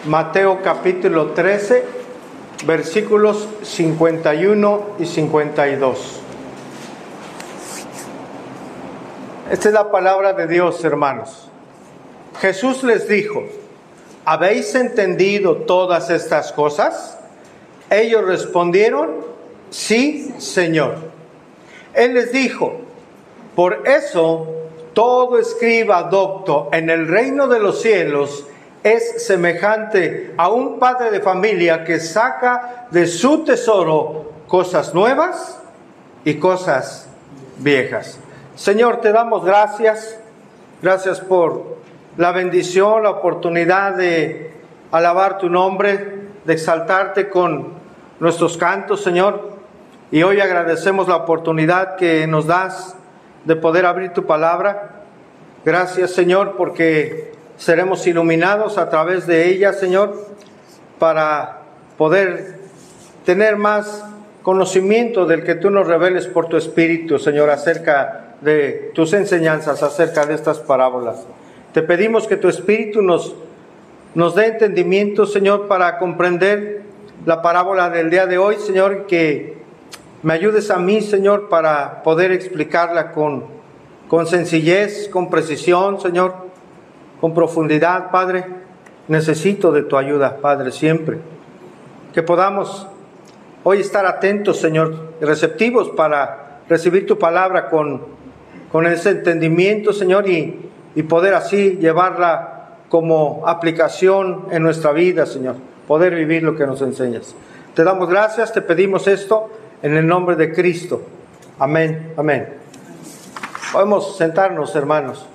Mateo capítulo 13, versículos 51 y 52. Esta es la palabra de Dios, hermanos. Jesús les dijo: ¿habéis entendido todas estas cosas? Ellos respondieron: sí, Señor. Él les dijo: por eso todo escriba docto en el reino de los cielos es semejante a un padre de familia que saca de su tesoro cosas nuevas y cosas viejas. Señor, te damos gracias. Gracias por la bendición, la oportunidad de alabar tu nombre, de exaltarte con nuestros cantos, Señor. Y hoy agradecemos la oportunidad que nos das de poder abrir tu palabra. Gracias, Señor, porque seremos iluminados a través de ella, Señor, para poder tener más conocimiento del que tú nos reveles por tu Espíritu, Señor, acerca de tus enseñanzas, acerca de estas parábolas. Te pedimos que tu Espíritu nos dé entendimiento, Señor, para comprender la parábola del día de hoy, Señor, que me ayudes a mí, Señor, para poder explicarla con sencillez, con precisión, Señor, con profundidad, Padre. Necesito de tu ayuda, Padre, siempre. Que podamos hoy estar atentos, Señor, y receptivos para recibir tu palabra con ese entendimiento, Señor, y poder así llevarla como aplicación en nuestra vida, Señor. Poder vivir lo que nos enseñas. Te damos gracias, te pedimos esto en el nombre de Cristo. Amén, amén. Podemos sentarnos, hermanos.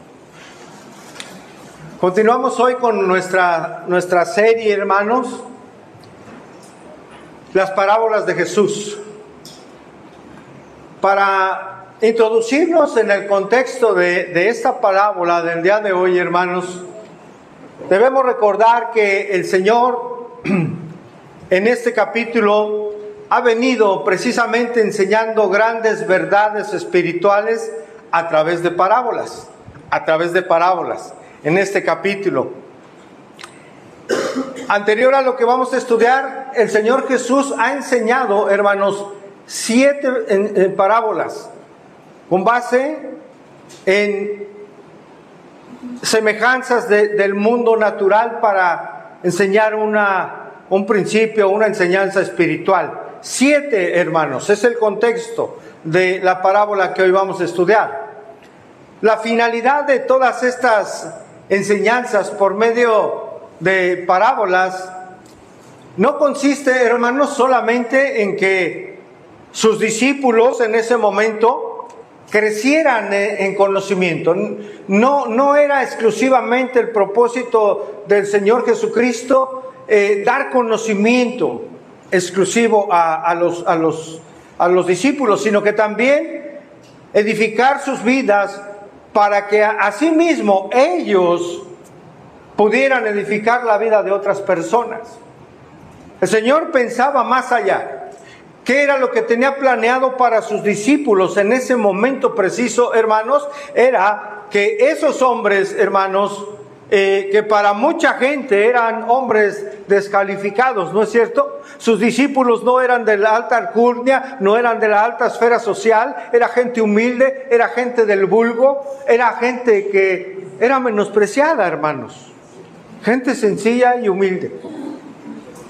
Continuamos hoy con nuestra serie, hermanos, las parábolas de Jesús. Para introducirnos en el contexto de esta parábola del día de hoy, hermanos, debemos recordar que el Señor en este capítulo ha venido precisamente enseñando grandes verdades espirituales a través de parábolas, en este capítulo. Anterior a lo que vamos a estudiar, el Señor Jesús ha enseñado, hermanos, 7 parábolas, con base en semejanzas del mundo natural para enseñar un principio, una enseñanza espiritual. 7, hermanos, es el contexto de la parábola que hoy vamos a estudiar. La finalidad de todas estas enseñanzas por medio de parábolas no consiste, hermanos, solamente en que sus discípulos en ese momento crecieran en conocimiento. No era exclusivamente el propósito del Señor Jesucristo dar conocimiento exclusivo a los discípulos, sino que también edificar sus vidas para que asimismo ellos pudieran edificar la vida de otras personas. El Señor pensaba más allá. ¿Qué era lo que tenía planeado para sus discípulos en ese momento preciso, hermanos? Era que esos hombres, hermanos, que para mucha gente eran hombres descalificados, ¿no es cierto? Sus discípulos no eran de la alta alcurnia, no eran de la alta esfera social, era gente humilde, era gente del vulgo, era gente que era menospreciada, hermanos. Gente sencilla y humilde.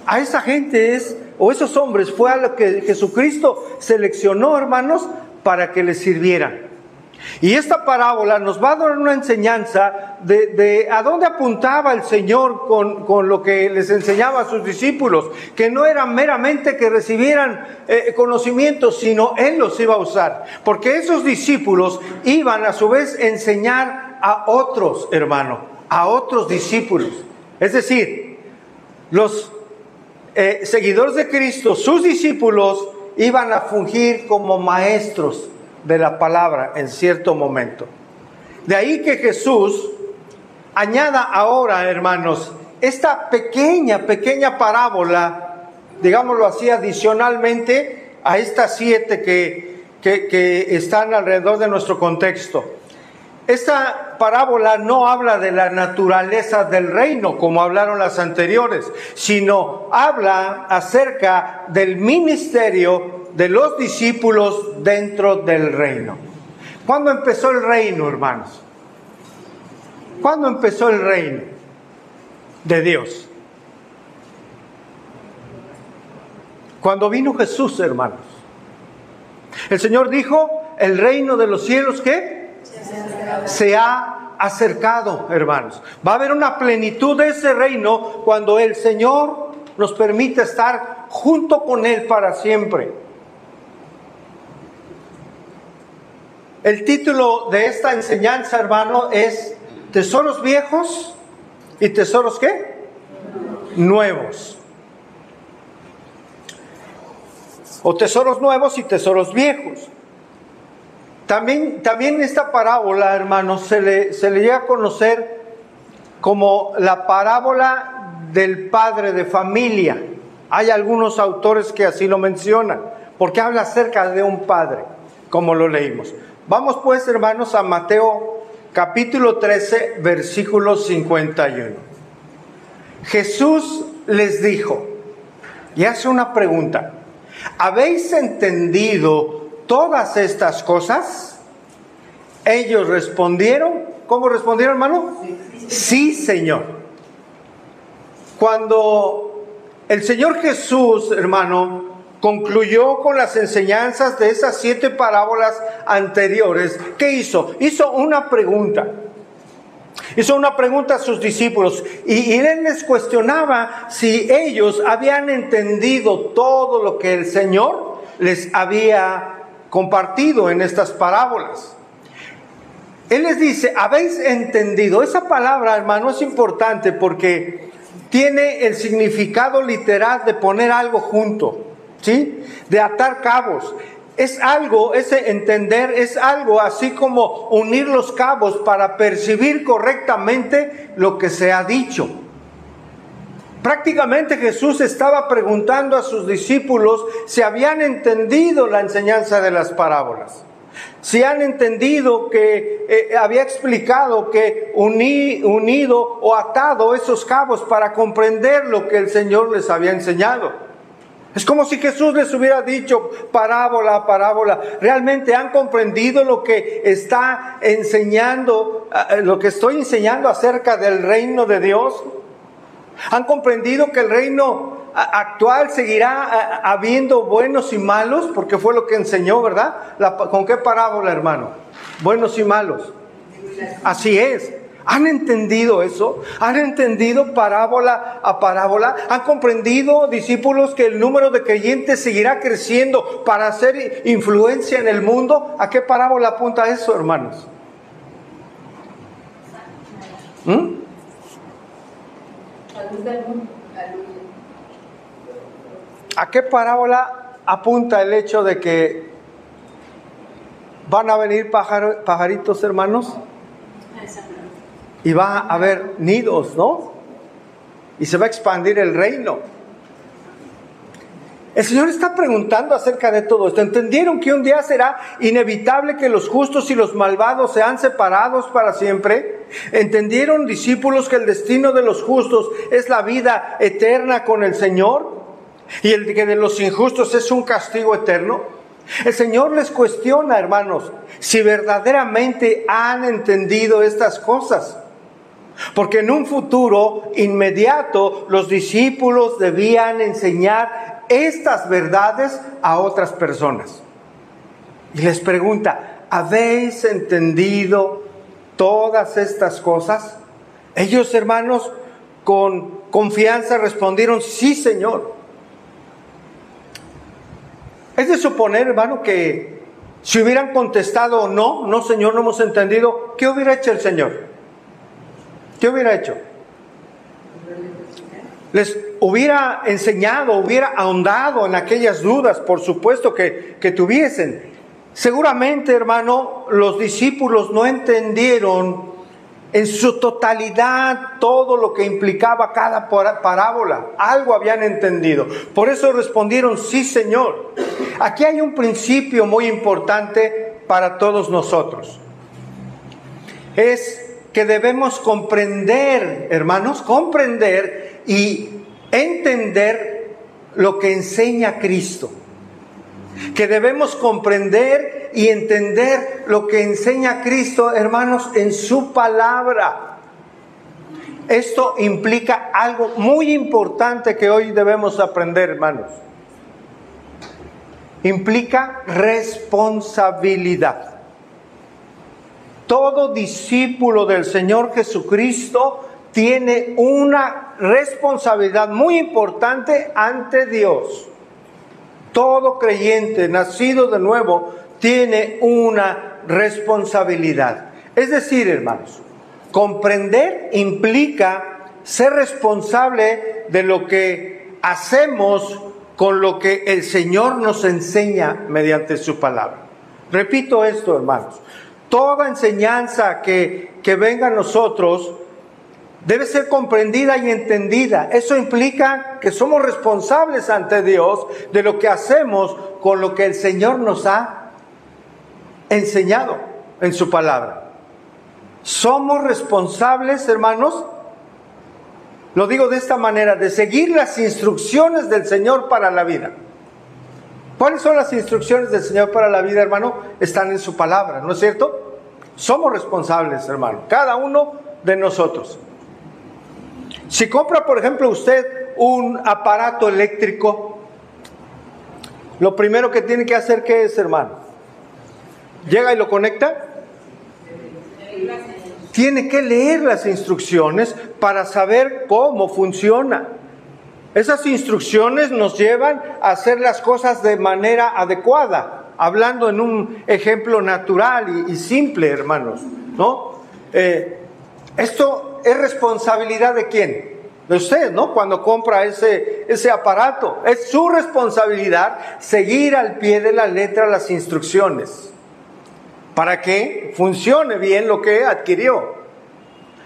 A esa gente esos hombres fue a lo que Jesucristo seleccionó, hermanos, para que les sirvieran. Y esta parábola nos va a dar una enseñanza de a dónde apuntaba el Señor con lo que les enseñaba a sus discípulos, que no era meramente que recibieran conocimientos, sino Él los iba a usar, porque esos discípulos iban a su vez enseñar a otros, hermano, a otros discípulos. Es decir, los seguidores de Cristo, sus discípulos, iban a fungir como maestros de la palabra en cierto momento. De ahí que Jesús añada ahora, hermanos, esta pequeña parábola, digámoslo así, adicionalmente a estas 7 que están alrededor de nuestro contexto. Esta parábola no habla de la naturaleza del reino, como hablaron las anteriores, sino habla acerca del ministerio de los discípulos dentro del reino. ¿Cuándo empezó el reino, hermanos? ¿Cuándo empezó el reino de Dios? Cuando vino Jesús, hermanos. El Señor dijo, el reino de los cielos, ¿qué? Se ha acercado, hermanos. Va a haber una plenitud de ese reino cuando el Señor nos permite estar junto con Él para siempre. El título de esta enseñanza, hermano, es Tesoros viejos y tesoros, ¿qué? Nuevos. O tesoros nuevos y tesoros viejos. También esta parábola, hermanos, se le llega a conocer como la parábola del padre de familia. Hay algunos autores que así lo mencionan, porque habla acerca de un padre, como lo leímos. Vamos pues, hermanos, a Mateo capítulo 13, versículo 51. Jesús les dijo, y hace una pregunta, ¿habéis entendido todas estas cosas? Ellos respondieron, ¿cómo respondieron, hermano? Sí, Señor. Cuando el Señor Jesús, hermano, concluyó con las enseñanzas de esas 7 parábolas anteriores, ¿qué hizo? Hizo una pregunta. Hizo una pregunta a sus discípulos y Él les cuestionaba si ellos habían entendido todo lo que el Señor les había compartido en estas parábolas. Él les dice, ¿habéis entendido? Esa palabra, hermano, es importante porque tiene el significado literal de poner algo junto, ¿sí? De atar cabos. Es algo, ese entender es algo así como unir los cabos para percibir correctamente lo que se ha dicho. Prácticamente Jesús estaba preguntando a sus discípulos si habían entendido la enseñanza de las parábolas. Si han entendido que había explicado que unido o atado esos cabos para comprender lo que el Señor les había enseñado. Es como si Jesús les hubiera dicho parábola a parábola. ¿Realmente han comprendido lo que está enseñando, lo que estoy enseñando acerca del reino de Dios? ¿Han comprendido que el reino actual seguirá habiendo buenos y malos? Porque fue lo que enseñó, ¿verdad? ¿Con qué parábola, hermano? Buenos y malos. Así es. ¿Han entendido eso? ¿Han entendido parábola a parábola? ¿Han comprendido, discípulos, que el número de creyentes seguirá creciendo para hacer influencia en el mundo? ¿A qué parábola apunta eso, hermanos? ¿A qué parábola apunta el hecho de que van a venir pajaritos, hermanos? Y va a haber nidos, ¿no? Y se va a expandir el reino. El Señor está preguntando acerca de todo esto. ¿Entendieron que un día será inevitable que los justos y los malvados sean separados para siempre? ¿Entendieron, discípulos, que el destino de los justos es la vida eterna con el Señor? ¿Y el que de los injustos es un castigo eterno? El Señor les cuestiona, hermanos, si verdaderamente han entendido estas cosas. Porque en un futuro inmediato los discípulos debían enseñar estas verdades a otras personas. Y les pregunta, ¿habéis entendido todas estas cosas? Ellos, hermanos, con confianza respondieron, sí, Señor. Es de suponer, hermano, que si hubieran contestado no, no, Señor, no hemos entendido, ¿qué hubiera hecho el Señor? ¿Qué hubiera hecho? Les hubiera enseñado, hubiera ahondado en aquellas dudas, por supuesto que tuviesen. Seguramente, hermano, los discípulos no entendieron en su totalidad todo lo que implicaba cada parábola. Algo habían entendido. Por eso respondieron, sí, Señor. Aquí hay un principio muy importante para todos nosotros. es que debemos comprender, hermanos, comprender y entender lo que enseña Cristo. Que debemos comprender y entender lo que enseña Cristo, hermanos, en su palabra. Esto implica algo muy importante que hoy debemos aprender, hermanos. Implica responsabilidad. Todo discípulo del Señor Jesucristo tiene una responsabilidad muy importante ante Dios. Todo creyente nacido de nuevo tiene una responsabilidad. Es decir, hermanos, comprender implica ser responsable de lo que hacemos con lo que el Señor nos enseña mediante su palabra. Repito esto, hermanos. Toda enseñanza que venga a nosotros debe ser comprendida y entendida. Eso implica que somos responsables ante Dios de lo que hacemos con lo que el Señor nos ha enseñado en su palabra. Somos responsables, hermanos, lo digo de esta manera, de seguir las instrucciones del Señor para la vida. ¿Cuáles son las instrucciones del Señor para la vida, hermano? Están en su palabra, ¿no es cierto? Somos responsables, hermano, cada uno de nosotros. Si compra, por ejemplo, usted un aparato eléctrico, lo primero que tiene que hacer, ¿qué es, hermano? ¿Llega y lo conecta? Tiene que leer las instrucciones para saber cómo funciona. Esas instrucciones nos llevan a hacer las cosas de manera adecuada, hablando en un ejemplo natural y simple, hermanos, ¿no? Esto es responsabilidad de quién, de usted, ¿no? Cuando compra ese aparato, es su responsabilidad seguir al pie de la letra las instrucciones para que funcione bien lo que adquirió.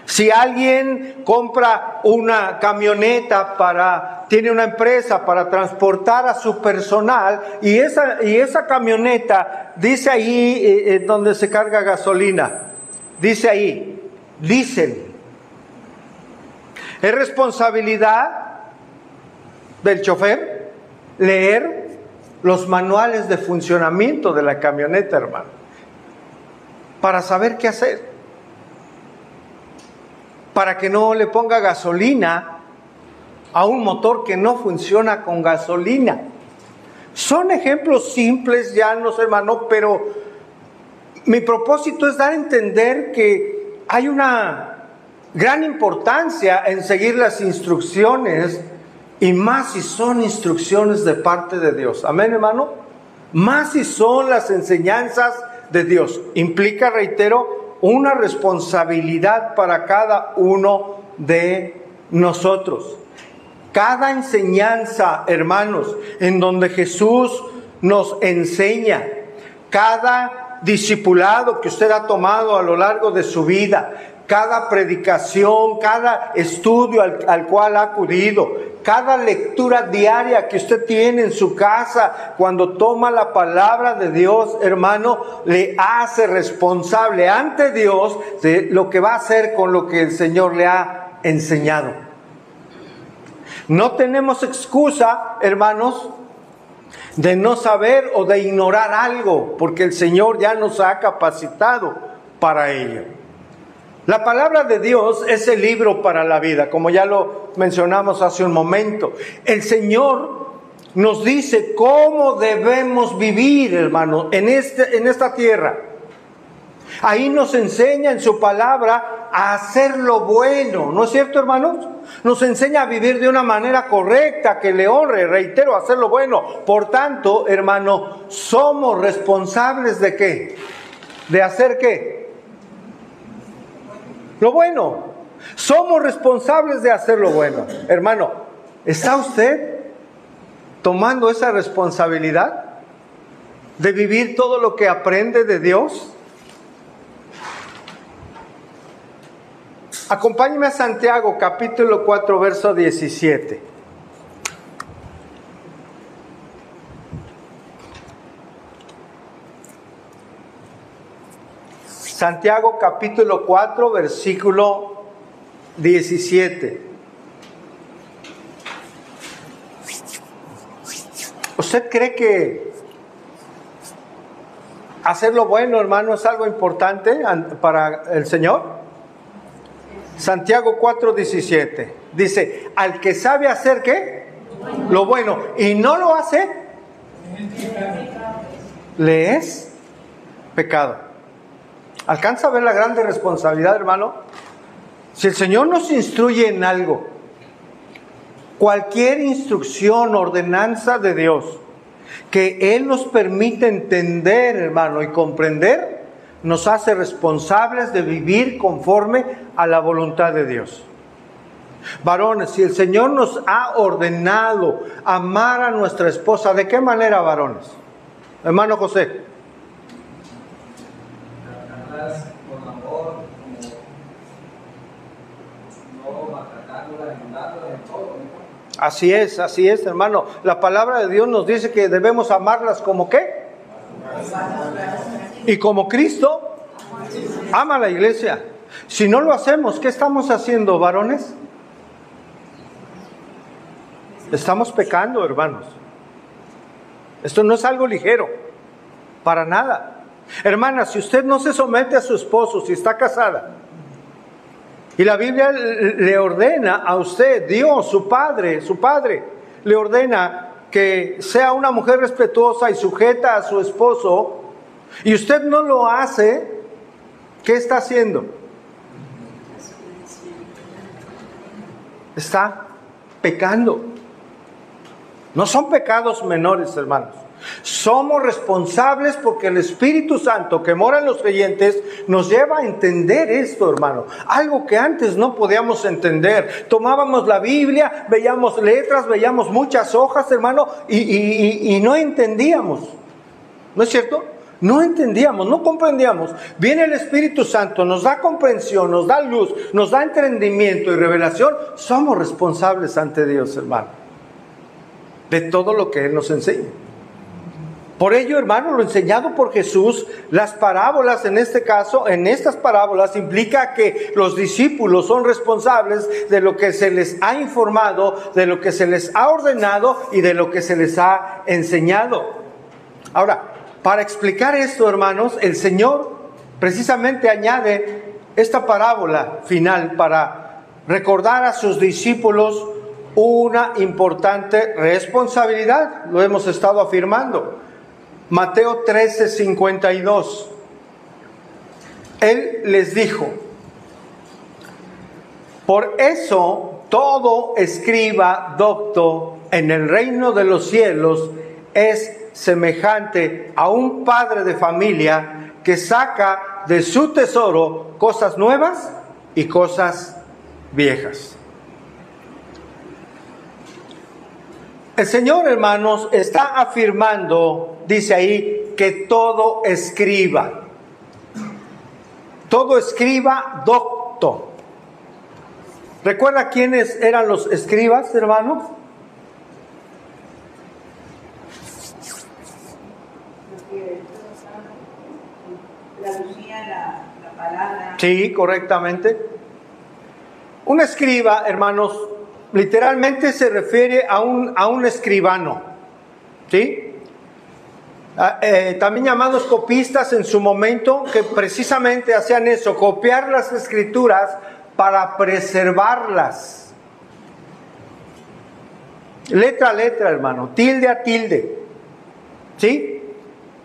Si alguien compra una camioneta tiene una empresa para transportar a su personal y esa camioneta dice ahí donde se carga gasolina, dice ahí, diésel. Es responsabilidad del chofer leer los manuales de funcionamiento de la camioneta, hermano, para saber qué hacer, para que no le ponga gasolina a un motor que no funciona con gasolina. Son ejemplos simples, llanos, hermano, pero mi propósito es dar a entender que hay una gran importancia en seguir las instrucciones, y más si son instrucciones de parte de Dios. Amén, hermano. Más si son las enseñanzas de Dios. Implica, reitero, una responsabilidad para cada uno de nosotros. Cada enseñanza, hermanos, en donde Jesús nos enseña, cada discipulado que usted ha tomado a lo largo de su vida, cada predicación, cada estudio al cual ha acudido, cada lectura diaria que usted tiene en su casa, cuando toma la palabra de Dios, hermano, le hace responsable ante Dios de lo que va a hacer con lo que el Señor le ha enseñado. No tenemos excusa, hermanos, de no saber o de ignorar algo, porque el Señor ya nos ha capacitado para ello. La palabra de Dios es el libro para la vida, como ya lo mencionamos hace un momento. El Señor nos dice cómo debemos vivir, hermano, en esta tierra. Ahí nos enseña en su palabra a hacer lo bueno, ¿no es cierto, hermanos? Nos enseña a vivir de una manera correcta, que le honre, reitero, a hacer lo bueno. Por tanto, hermano, somos responsables ¿de qué? ¿De hacer qué? Lo bueno. Somos responsables de hacer lo bueno. Hermano, ¿está usted tomando esa responsabilidad de vivir todo lo que aprende de Dios? Acompáñeme a Santiago, capítulo 4, verso 17. Santiago capítulo 4, versículo 17. ¿Usted cree que hacer lo bueno, hermano, es algo importante para el Señor? Santiago 4, 17. Dice, al que sabe hacer, ¿qué? Lo bueno, y no lo hace, le es pecado. ¿Alcanza a ver la grande responsabilidad, hermano? Si el Señor nos instruye en algo, cualquier instrucción, ordenanza de Dios, que Él nos permite entender, hermano, y comprender, nos hace responsables de vivir conforme a la voluntad de Dios. Varones, si el Señor nos ha ordenado amar a nuestra esposa, ¿de qué manera, varones? Hermano José. Con amor, no maltratándola, ayudándola en todo. Así es, hermano. La palabra de Dios nos dice que debemos amarlas como ¿qué? Y como Cristo ama a la iglesia. Si no lo hacemos, ¿qué estamos haciendo, varones? Estamos pecando, hermanos. Esto no es algo ligero, para nada. Hermana, si usted no se somete a su esposo, si está casada, y la Biblia le ordena a usted, Dios, su padre, le ordena que sea una mujer respetuosa y sujeta a su esposo, y usted no lo hace, ¿qué está haciendo? Está pecando. No son pecados menores, hermanos. Somos responsables porque el Espíritu Santo que mora en los creyentes nos lleva a entender esto, hermano. Algo que antes no podíamos entender. Tomábamos la Biblia, veíamos letras, veíamos muchas hojas, hermano, y no entendíamos. ¿No es cierto? No entendíamos, no comprendíamos. Viene el Espíritu Santo, nos da comprensión, nos da luz, nos da entendimiento y revelación. Somos responsables ante Dios, hermano, de todo lo que Él nos enseña. Por ello, hermano, lo enseñado por Jesús, las parábolas, en este caso, en estas parábolas, implica que los discípulos son responsables de lo que se les ha informado, de lo que se les ha ordenado y de lo que se les ha enseñado. Ahora, para explicar esto, hermanos, el Señor precisamente añade esta parábola final para recordar a sus discípulos una importante responsabilidad. Lo hemos estado afirmando. Mateo 13:52. Él les dijo: por eso todo escriba docto en el reino de los cielos es semejante a un padre de familia que saca de su tesoro cosas nuevas y cosas viejas. El Señor, hermanos, está afirmando, dice ahí, que todo escriba docto. ¿Recuerda quiénes eran los escribas, hermanos? Traducía la palabra. Sí, correctamente. Un escriba, hermanos, literalmente se refiere a un escribano, ¿sí? También llamados copistas en su momento, que precisamente hacían eso, copiar las escrituras para preservarlas. Letra a letra, hermano, tilde a tilde, ¿sí?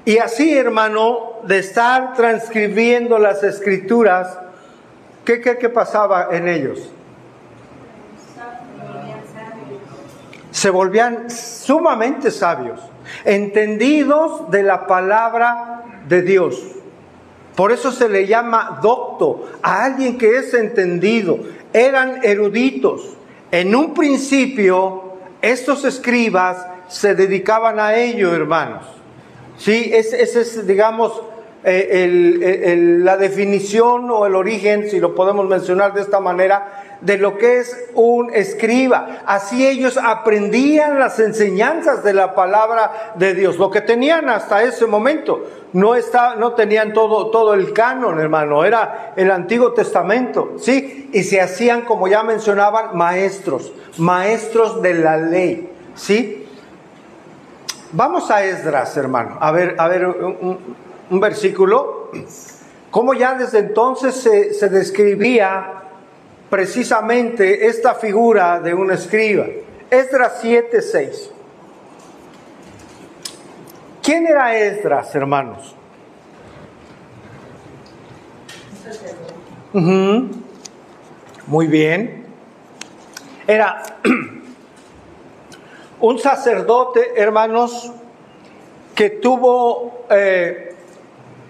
Y así, hermano, de estar transcribiendo las escrituras, ¿qué pasaba en ellos? Se volvían sumamente sabios, entendidos de la palabra de Dios. Por eso se le llama docto, a alguien que es entendido. Eran eruditos. En un principio, estos escribas se dedicaban a ello, hermanos. Sí, ese es, digamos, la definición o el origen, si lo podemos mencionar de esta manera, de lo que es un escriba. Así ellos aprendían las enseñanzas de la palabra de Dios, lo que tenían hasta ese momento. No tenían todo el canon, hermano, era el Antiguo Testamento, ¿sí? Y se hacían, como ya mencionaban, maestros de la ley, ¿sí? Vamos a Esdras, hermano, a ver un versículo. Cómo ya desde entonces se describía precisamente esta figura de un escriba. Esdras 7:6. ¿Quién era Esdras, hermanos? Muy bien. Era un sacerdote, hermanos, que tuvo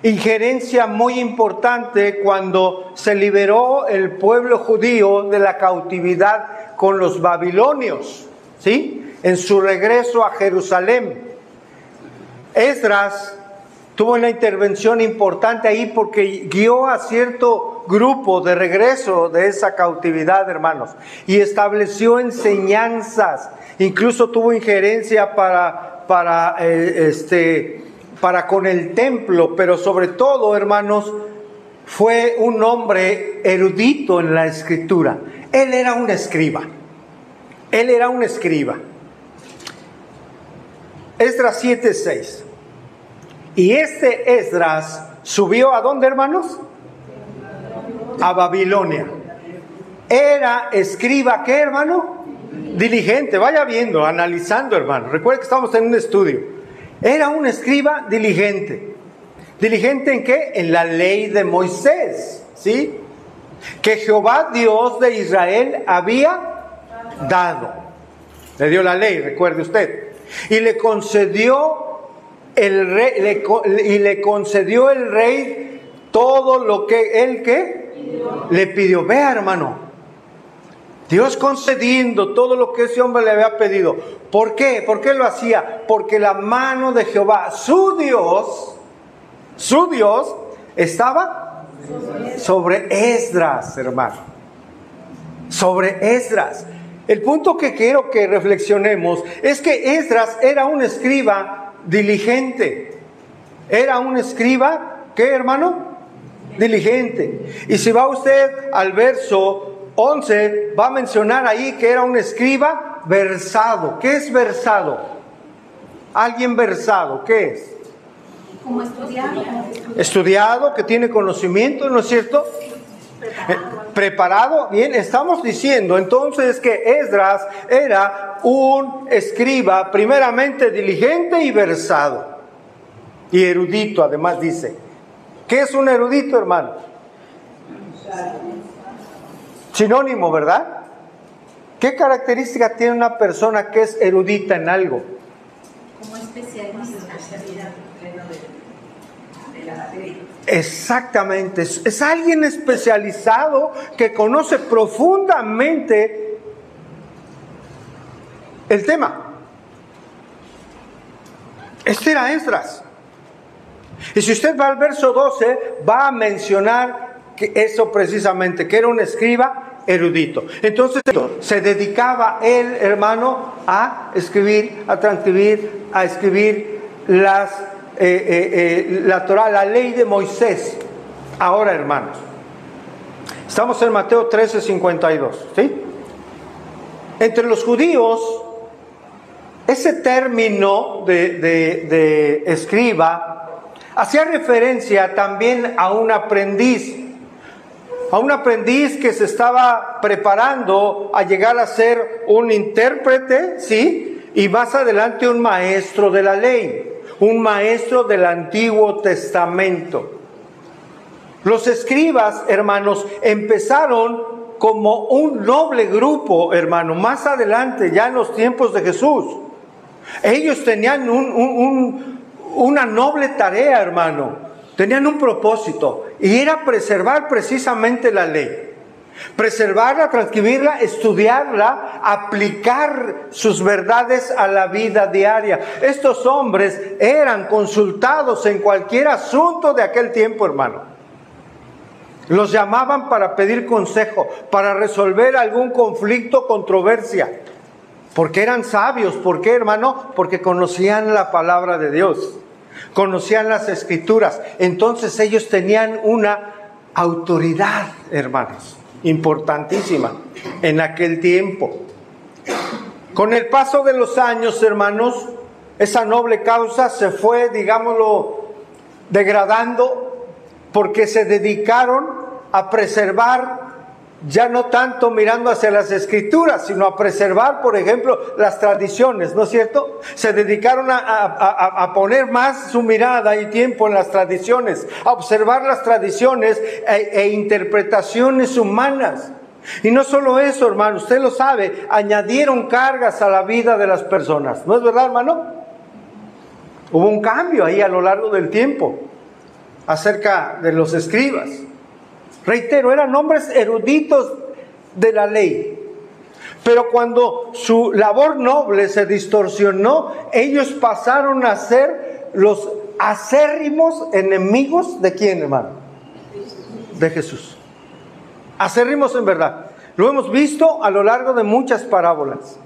injerencia muy importante cuando se liberó el pueblo judío de la cautividad con los babilonios, ¿sí? En su regreso a Jerusalén. Esdras tuvo una intervención importante ahí porque guió a cierto grupo de regreso de esa cautividad, hermanos, y estableció enseñanzas. Incluso tuvo injerencia para con el templo, pero sobre todo, hermanos, fue un hombre erudito en la escritura. Él era un escriba. Esdras 7:6. Y este Esdras subió ¿a dónde, hermanos? A Babilonia. Era escriba, ¿qué, hermano? Diligente. Vaya viendo, analizando, hermano. Recuerden que estamos en un estudio. Era un escriba diligente. ¿Diligente en qué? En la ley de Moisés, ¿sí? Que Jehová, Dios de Israel, había dado. Le dio la ley, recuerde usted. Y le concedió el rey todo lo que él le pidió. Vea, hermano, Dios concediendo todo lo que ese hombre le había pedido. ¿Por qué? ¿Por qué lo hacía? Porque la mano de Jehová, su Dios, estaba sobre Esdras, hermano. Sobre Esdras. El punto que quiero que reflexionemos es que Esdras era un escriba diligente. Era un escriba, ¿qué, hermano? Diligente. Y si va usted al verso 11, va a mencionar ahí que era un escriba versado. ¿Qué es versado? Alguien versado, ¿qué es? Como estudiado. Estudiado, que tiene conocimiento, ¿no es cierto? Preparado. Bien, estamos diciendo entonces que Esdras era un escriba primeramente diligente y versado. Y erudito, además dice. ¿Qué es un erudito, hermano? Sinónimo, ¿verdad? ¿Qué característica tiene una persona que es erudita en algo? Como especialista. Exactamente, es alguien especializado que conoce profundamente el tema. Este era Esdras. Y si usted va al verso 12, va a mencionar que eso precisamente, que era un escriba erudito. Entonces se dedicaba él, hermano, a escribir, a transcribir, a escribir la Torah, la ley de Moisés. Ahora, hermanos, estamos en Mateo 13:52, ¿sí? Entre los judíos, ese término de escriba hacía referencia también a un aprendiz que se estaba preparando a llegar a ser un intérprete, ¿sí? Y más adelante un maestro de la ley. Un maestro del Antiguo Testamento. Los escribas, hermanos, empezaron como un noble grupo, hermano, más adelante, ya en los tiempos de Jesús. Ellos tenían una noble tarea, hermano. Tenían un propósito, y era preservar precisamente la ley. Preservarla, transcribirla, estudiarla, aplicar sus verdades a la vida diaria. Estos hombres eran consultados en cualquier asunto de aquel tiempo, hermano. Los llamaban para pedir consejo, para resolver algún conflicto, controversia. Porque eran sabios. ¿Por qué, hermano? Porque conocían la palabra de Dios. Conocían las Escrituras. Entonces ellos tenían una autoridad, hermanos, importantísima en aquel tiempo. Con el paso de los años, hermanos, esa noble causa se fue, digámoslo, degradando, porque se dedicaron a preservar, ya no tanto mirando hacia las Escrituras, sino a preservar, por ejemplo, las tradiciones, ¿no es cierto? Se dedicaron a poner más su mirada y tiempo en las tradiciones, a observar las tradiciones e interpretaciones humanas. Y no solo eso, hermano, usted lo sabe, añadieron cargas a la vida de las personas, ¿no es verdad, hermano? Hubo un cambio ahí a lo largo del tiempo acerca de los escribas. Reitero, eran hombres eruditos de la ley. Pero cuando su labor noble se distorsionó, ellos pasaron a ser los acérrimos enemigos ¿de quién, hermano? De Jesús. Acérrimos en verdad. Lo hemos visto a lo largo de muchas parábolas.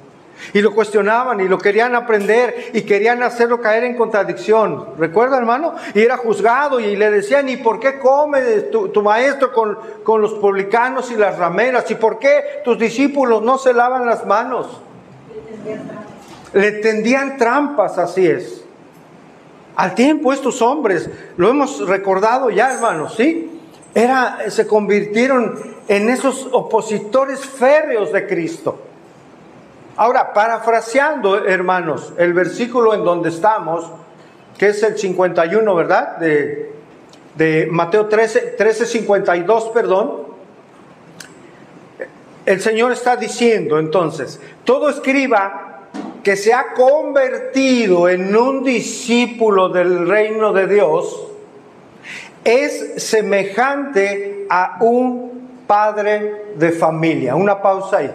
Y lo cuestionaban y lo querían aprender y querían hacerlo caer en contradicción. ¿Recuerda, hermano? Y era juzgado y le decían, ¿y por qué come tu maestro con los publicanos y las rameras? ¿Y por qué tus discípulos no se lavan las manos? Le tendían trampas, así es. Al tiempo estos hombres, lo hemos recordado ya, hermanos, ¿sí? Se convirtieron en esos opositores férreos de Cristo. Ahora, parafraseando, hermanos, el versículo en donde estamos, que es el 51, ¿verdad? De Mateo 13:52, perdón. El Señor está diciendo, entonces, todo escriba que se ha convertido en un discípulo del reino de Dios es semejante a un padre de familia. Una pausa ahí.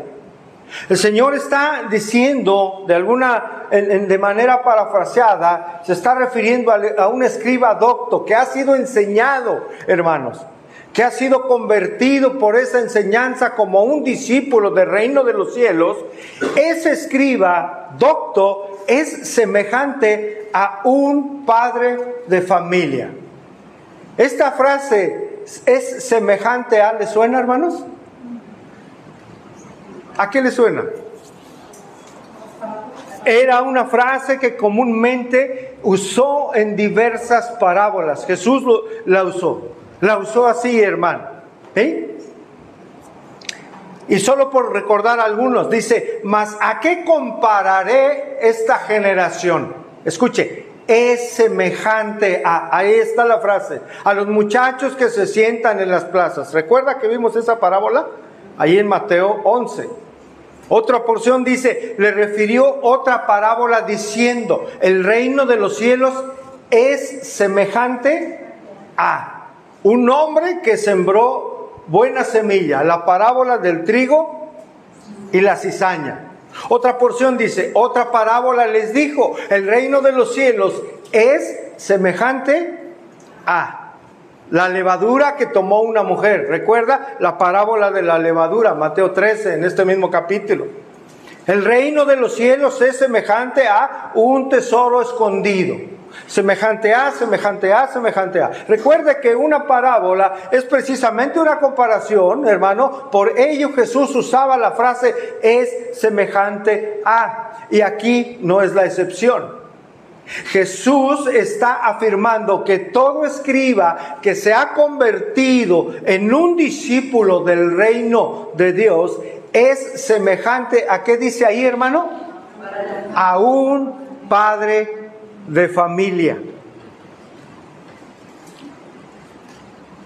El Señor está diciendo de manera parafraseada, se está refiriendo a un escriba docto que ha sido enseñado, hermanos, que ha sido convertido por esa enseñanza como un discípulo del reino de los cielos. Ese escriba docto es semejante a un padre de familia. Esta frase es semejante a, ¿le suena, hermanos? ¿A qué le suena? Era una frase que comúnmente usó en diversas parábolas. Jesús la usó así, hermano. ¿Sí? Y solo por recordar algunos, dice, mas ¿a qué compararé esta generación? Escuche, es semejante a, ahí está la frase, a los muchachos que se sientan en las plazas. ¿Recuerda que vimos esa parábola? Ahí en Mateo 11. Otra porción dice, le refirió otra parábola diciendo, el reino de los cielos es semejante a un hombre que sembró buena semilla, la parábola del trigo y la cizaña. Otra porción dice, otra parábola les dijo, el reino de los cielos es semejante a la levadura que tomó una mujer. ¿Recuerda la parábola de la levadura? Mateo 13, en este mismo capítulo. El reino de los cielos es semejante a un tesoro escondido. Semejante a, semejante a, semejante a. Recuerde que una parábola es precisamente una comparación, hermano. Por ello Jesús usaba la frase es semejante a. Y aquí no es la excepción. Jesús está afirmando que todo escriba que se ha convertido en un discípulo del reino de Dios es semejante a, ¿qué dice ahí, hermano? A un padre de familia.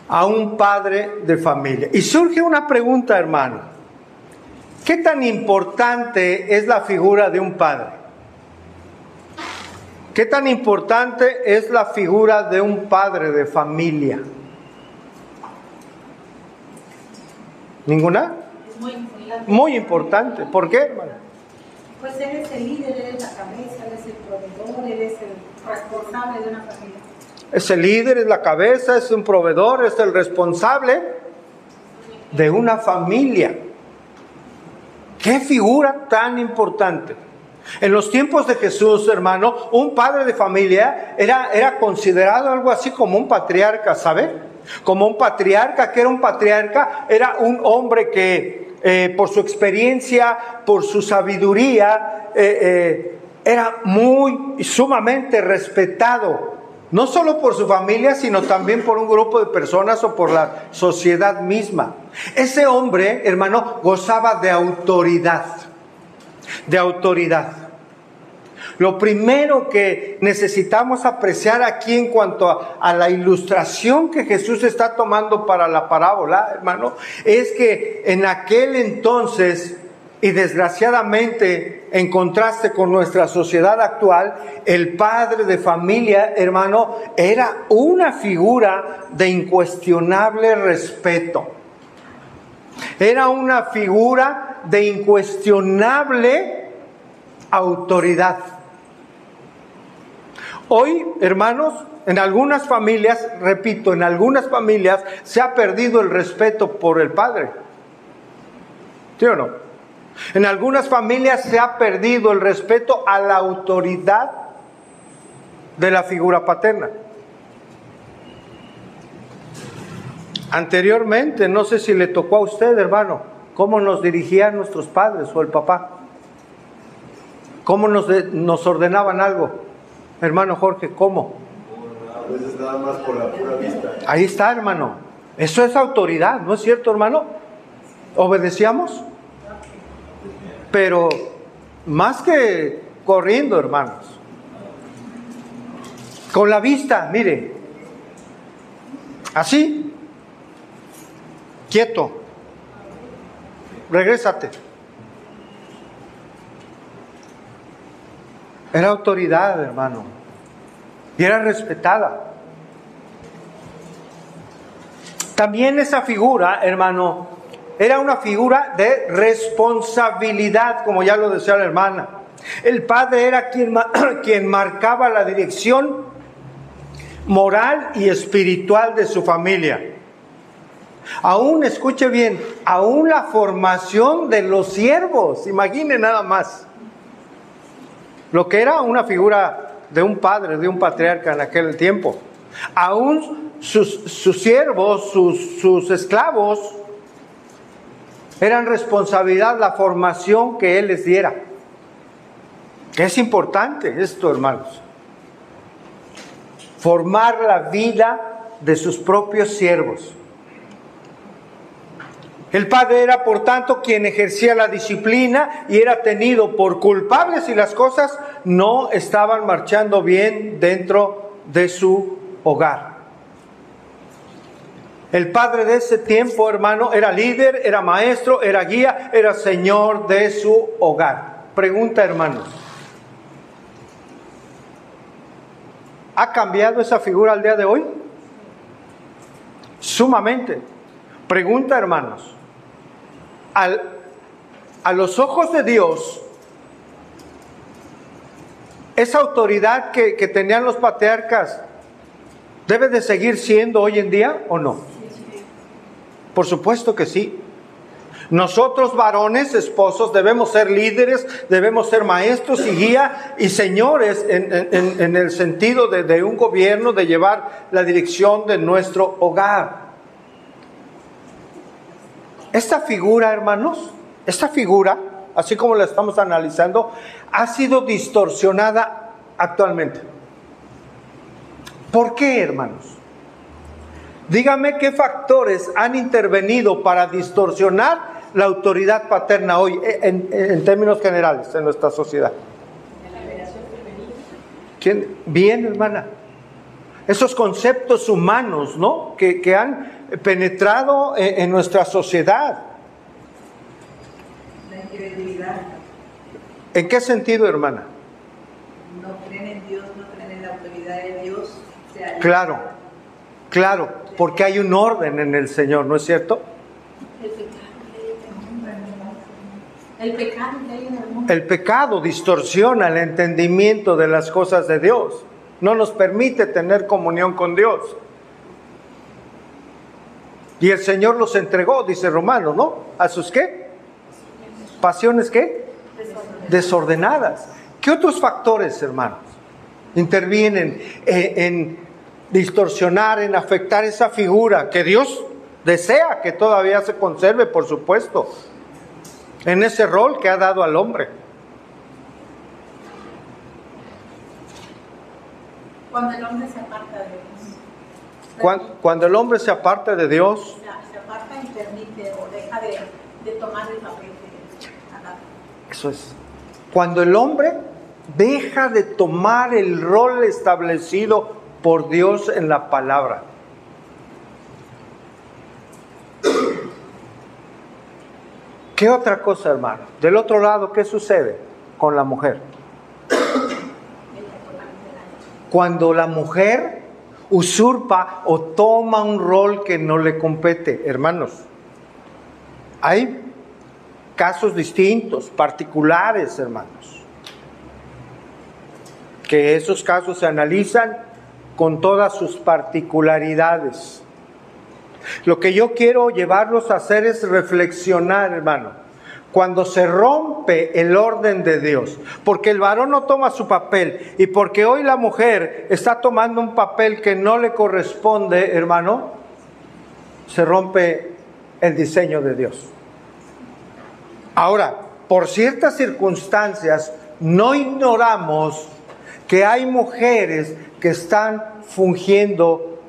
A un padre de familia. Y surge una pregunta, hermano. ¿Qué tan importante es la figura de un padre? ¿Qué tan importante es la figura de un padre de familia? ¿Ninguna? Es muy importante. Muy importante. ¿Por qué, hermano? Pues él es el líder, él es la cabeza, él es el proveedor, él es el responsable de una familia. Es el líder, es la cabeza, es un proveedor, es el responsable de una familia. ¡Qué figura tan importante! En los tiempos de Jesús, hermano, un padre de familia era considerado algo así como un patriarca, ¿sabe? Como un patriarca. ¿Qué era un patriarca? Era un hombre que por su experiencia, por su sabiduría, era muy y sumamente respetado. No solo por su familia, sino también por un grupo de personas o por la sociedad misma. Ese hombre, hermano, gozaba de autoridad. De autoridad. Lo primero que necesitamos apreciar aquí en cuanto a la ilustración que Jesús está tomando para la parábola, hermano, es que en aquel entonces, y desgraciadamente en contraste con nuestra sociedad actual, el padre de familia, hermano, era una figura de incuestionable respeto. Era una figura de incuestionable autoridad. Hoy, hermanos, en algunas familias, repito, en algunas familias se ha perdido el respeto por el padre. ¿Sí o no? En algunas familias se ha perdido el respeto a la autoridad de la figura paterna. Anteriormente, no sé si le tocó a usted, hermano, cómo nos dirigían nuestros padres o el papá. Cómo nos ordenaban algo. Hermano Jorge, ¿cómo? A veces nada más por la pura vista. Ahí está, hermano. Eso es autoridad, ¿no es cierto, hermano? ¿Obedecíamos? Pero más que corriendo, hermanos. Con la vista, mire. Así. Quieto. Regrésate. Era autoridad, hermano. Y era respetada. También esa figura, hermano, era una figura de responsabilidad, como ya lo decía la hermana. El padre era quien marcaba la dirección moral y espiritual de su familia. Aún, escuche bien, aún la formación de los siervos, imagine nada más. Lo que era una figura de un padre, de un patriarca en aquel tiempo. Aún sus siervos, sus esclavos, eran responsabilidad la formación que él les diera. Es importante esto, hermanos. Formar la vida de sus propios siervos. El padre era, por tanto, quien ejercía la disciplina y era tenido por culpable si las cosas no estaban marchando bien dentro de su hogar. El padre de ese tiempo, hermano, era líder, era maestro, era guía, era señor de su hogar. Pregunta, hermanos. ¿Ha cambiado esa figura al día de hoy? Sumamente. Pregunta, hermanos. A los ojos de Dios, esa autoridad que tenían los patriarcas, ¿debe de seguir siendo hoy en día o no? Por supuesto que sí. Nosotros, varones, esposos, debemos ser líderes, debemos ser maestros y guía y señores en el sentido de un gobierno, de llevar la dirección de nuestro hogar. Esta figura, hermanos, esta figura, así como la estamos analizando, ha sido distorsionada actualmente. ¿Por qué, hermanos? Dígame qué factores han intervenido para distorsionar la autoridad paterna hoy, en términos generales, en nuestra sociedad. La liberación femenina. ¿Quién? Bien, hermana. Esos conceptos humanos, ¿no? Que han penetrado en nuestra sociedad. La incredulidad. ¿En qué sentido, hermana? No creen en Dios, no creen en la autoridad de Dios. Claro, porque hay un orden en el Señor, ¿no es cierto? El pecado. El pecado que hay en el mundo. El pecado distorsiona el entendimiento de las cosas de Dios. No nos permite tener comunión con Dios. Y el Señor los entregó, dice Romano, ¿no? ¿A sus qué? ¿Pasiones qué? Desordenadas. ¿Qué otros factores, hermanos, intervienen en distorsionar, en afectar esa figura que Dios desea que todavía se conserve, por supuesto, en ese rol que ha dado al hombre? Cuando el hombre se aparta de Dios. Cuando el hombre se aparta de Dios, Se aparta y permite o deja de tomar el papel que ha dado. eso es. Cuando el hombre deja de tomar el rol establecido por Dios en la palabra. ¿Qué otra cosa, hermano? Del otro lado, ¿qué sucede con la mujer? Cuando la mujer usurpa o toma un rol que no le compete, hermanos. Hay casos distintos, particulares, hermanos, que esos casos se analizan con todas sus particularidades. Lo que yo quiero llevarlos a hacer es reflexionar, hermano, cuando se rompe el orden de Dios, porque el varón no toma su papel y porque hoy la mujer está tomando un papel que no le corresponde, hermano, se rompe el diseño de Dios. Ahora, por ciertas circunstancias, no ignoramos que hay mujeres que están fungiendo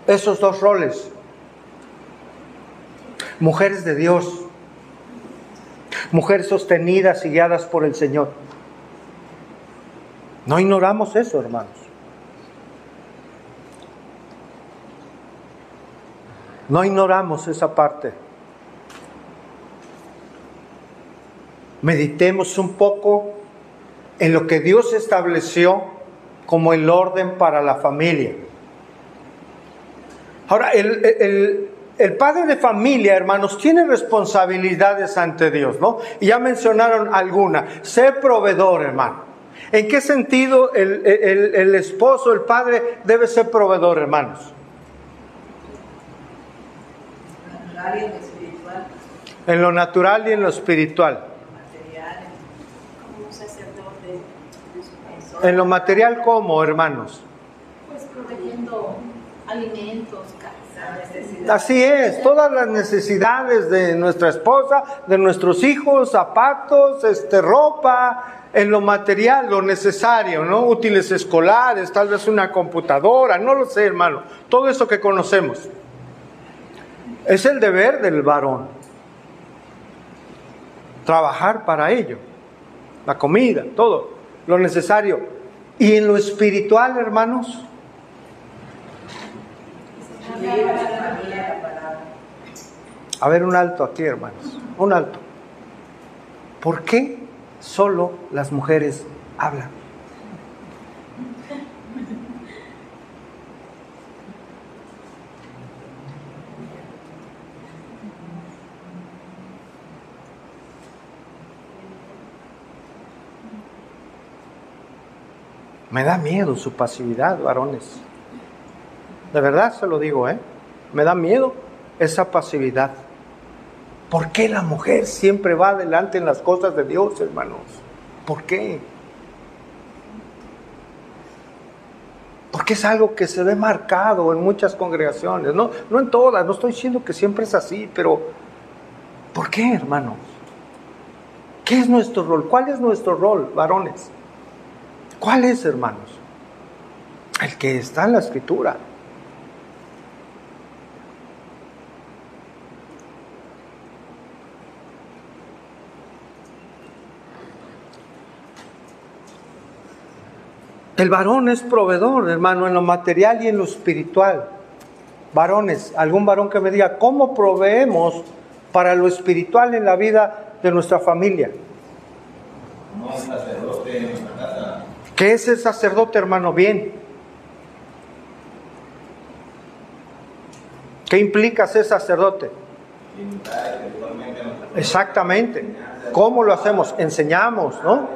esos dos roles. Mujeres de Dios, mujeres sostenidas y guiadas por el Señor. No ignoramos eso, hermanos. No ignoramos esa parte. Meditemos un poco en lo que Dios estableció como el orden para la familia. Ahora, el padre de familia, hermanos, tiene responsabilidades ante Dios, ¿no? Y ya mencionaron alguna. Ser proveedor, hermano. ¿En qué sentido el esposo, el padre, debe ser proveedor, hermanos? Natural y en lo espiritual. En lo natural y en lo espiritual. Material. Como un sacerdote. En lo material, ¿cómo, hermanos? Pues protegiendo alimentos, La casa. necesidad. Así es, todas las necesidades de nuestra esposa, de nuestros hijos, zapatos, ropa, en lo material, lo necesario, ¿no? Útiles escolares, tal vez una computadora, no lo sé, hermano. Todo eso que conocemos. Es el deber del varón. Trabajar para ello. La comida, todo, lo necesario. Y en lo espiritual, hermanos. A ver, un alto aquí, hermanos. Un alto. ¿Por qué solo las mujeres hablan? Me da miedo su pasividad, varones. De verdad se lo digo, me da miedo esa pasividad. ¿Por qué la mujer siempre va adelante en las cosas de Dios, hermanos? ¿Por qué? Porque es algo que se ve marcado en muchas congregaciones, no en todas, no estoy diciendo que siempre es así, pero ¿por qué, hermanos? ¿Qué es nuestro rol? ¿Cuál es nuestro rol, varones? ¿Cuál es, hermanos? El que está en la Escritura. El varón es proveedor, hermano, en lo material y en lo espiritual. Varones, algún varón que me diga, ¿cómo proveemos para lo espiritual en la vida de nuestra familia? No es sacerdote en nuestra casa. ¿Qué es el sacerdote, hermano? Bien. ¿Qué implica ser sacerdote? Limitar espiritualmente a nuestra Exactamente. ¿Cómo lo hacemos? Enseñamos, ¿no?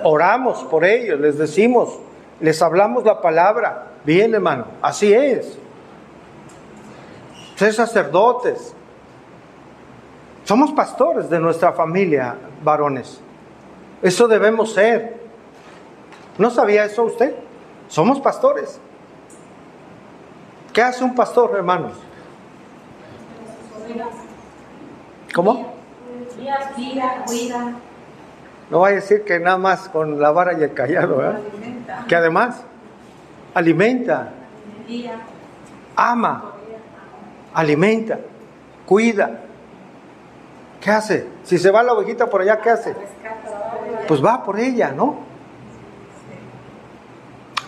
Oramos por ellos, les decimos, les hablamos la palabra. Bien, hermano, así es. Ser sacerdotes. Somos pastores de nuestra familia, varones. Eso debemos ser. ¿No sabía eso usted? Somos pastores. ¿Qué hace un pastor, hermanos? ¿Cómo? Cuida. No vaya a decir que nada más con la vara y el callado, ¿verdad? Que además alimenta, ama, alimenta, cuida. ¿Qué hace? Si se va la ovejita por allá, ¿qué hace? Pues va por ella, ¿no?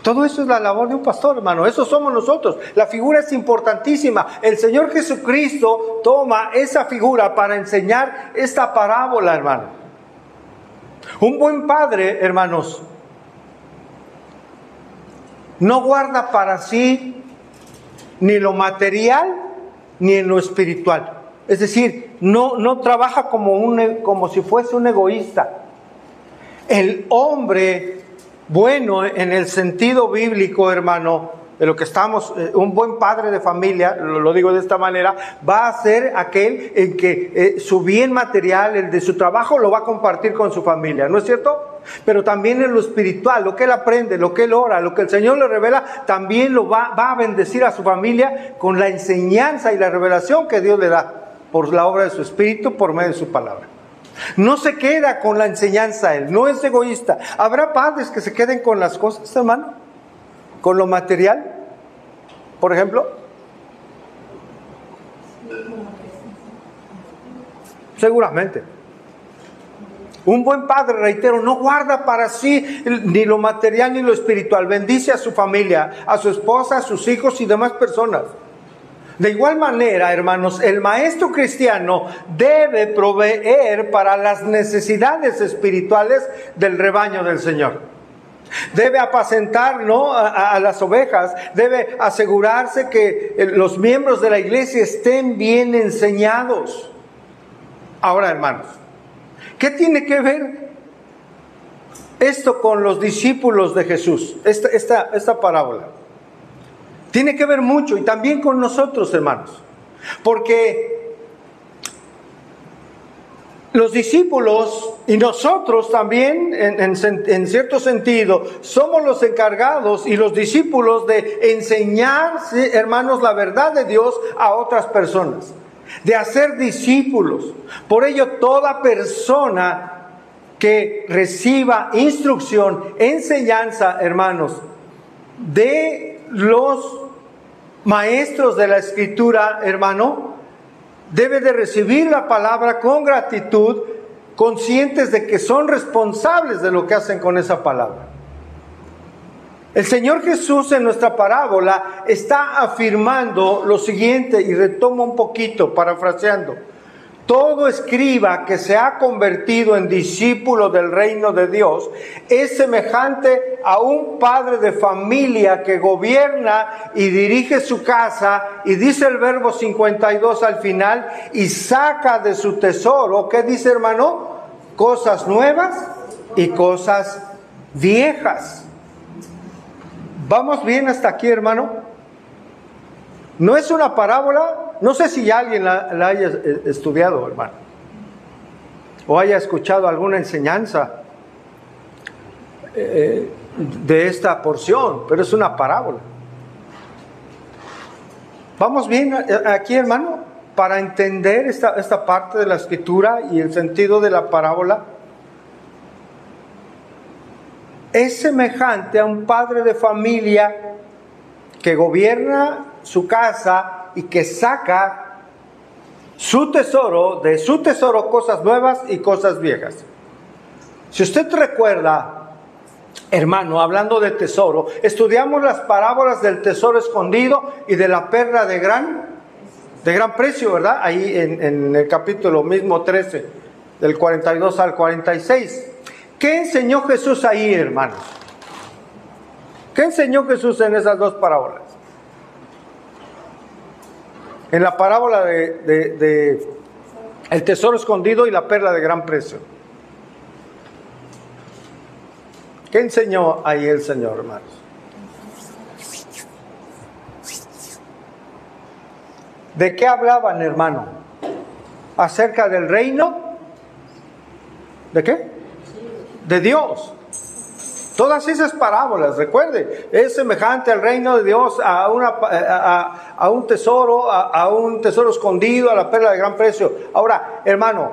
Todo eso es la labor de un pastor, hermano. Eso somos nosotros. La figura es importantísima. El Señor Jesucristo toma esa figura para enseñar esta parábola, hermano. Un buen padre, hermanos, no guarda para sí ni lo material ni en lo espiritual. Es decir, no trabaja como si fuese un egoísta. El hombre bueno, en el sentido bíblico, hermano, de lo que estamos, un buen padre de familia, lo digo de esta manera, va a ser aquel en que su bien material, el de su trabajo, lo va a compartir con su familia, ¿no es cierto? Pero también en lo espiritual, lo que él aprende, lo que él ora, lo que el Señor le revela, también lo va a bendecir a su familia con la enseñanza y la revelación que Dios le da por la obra de su Espíritu, por medio de su palabra. No se queda con la enseñanza él, no es egoísta. ¿Habrá padres que se queden con las cosas, hermano? ¿Con lo material, por ejemplo? Seguramente. Un buen padre, reitero, no guarda para sí ni lo material ni lo espiritual. Bendice a su familia, a su esposa, a sus hijos y demás personas. De igual manera, hermanos, el maestro cristiano debe proveer para las necesidades espirituales del rebaño del Señor. Debe apacentar, ¿no?, a las ovejas. Debe asegurarse que los miembros de la iglesia estén bien enseñados. Ahora, hermanos, ¿qué tiene que ver esto con los discípulos de Jesús? Esta parábola. Tiene que ver mucho y también con nosotros, hermanos. Porque los discípulos y nosotros también, en cierto sentido, somos los encargados y los discípulos de enseñar, hermanos, la verdad de Dios a otras personas. De hacer discípulos. Por ello, toda persona que reciba instrucción, enseñanza, hermanos, de los maestros de la Escritura, hermano, debe de recibir la palabra con gratitud, conscientes de que son responsables de lo que hacen con esa palabra. El Señor Jesús en nuestra parábola está afirmando lo siguiente, y retomo un poquito, parafraseando. Todo escriba que se ha convertido en discípulo del reino de Dios es semejante a un padre de familia que gobierna y dirige su casa, y dice el verbo 52 al final, y saca de su tesoro, ¿qué dice, hermano? Cosas nuevas y cosas viejas. ¿Vamos bien hasta aquí, hermano? No es una parábola. No sé si alguien la haya estudiado, hermano, o haya escuchado alguna enseñanza de esta porción, pero es una parábola. ¿Vamos bien aquí, hermano? Para entender esta parte de la Escritura y el sentido de la parábola. Es semejante a un padre de familia que gobierna su casa y que saca de su tesoro cosas nuevas y cosas viejas. Si usted recuerda, hermano, hablando de tesoro, estudiamos las parábolas del tesoro escondido y de la perla de gran precio, ¿verdad? Ahí en el capítulo mismo 13, del 42 al 46. ¿Qué enseñó Jesús ahí, hermanos? ¿Qué enseñó Jesús en esas dos parábolas? En la parábola de El tesoro escondido y la perla de gran precio. ¿Qué enseñó ahí el Señor, hermanos? ¿De qué hablaban, hermano? ¿Acerca del reino? ¿De qué? De Dios. Todas esas parábolas, recuerde, es semejante al reino de Dios, a un tesoro escondido, a la perla de gran precio. Ahora, hermano,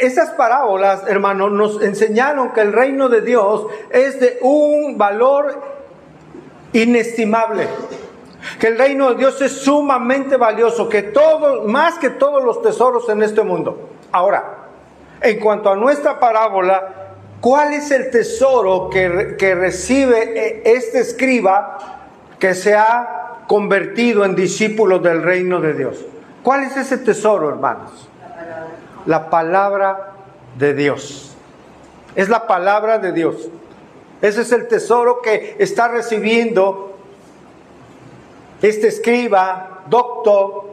esas parábolas, hermano, nos enseñaron que el reino de Dios es de un valor inestimable. Que el reino de Dios es sumamente valioso, más que todos los tesoros en este mundo. Ahora, en cuanto a nuestra parábola, ¿cuál es el tesoro que recibe este escriba que se ha convertido en discípulo del reino de Dios? ¿Cuál es ese tesoro, hermanos? La palabra de Dios. Es la palabra de Dios. Ese es el tesoro que está recibiendo este escriba, doctor,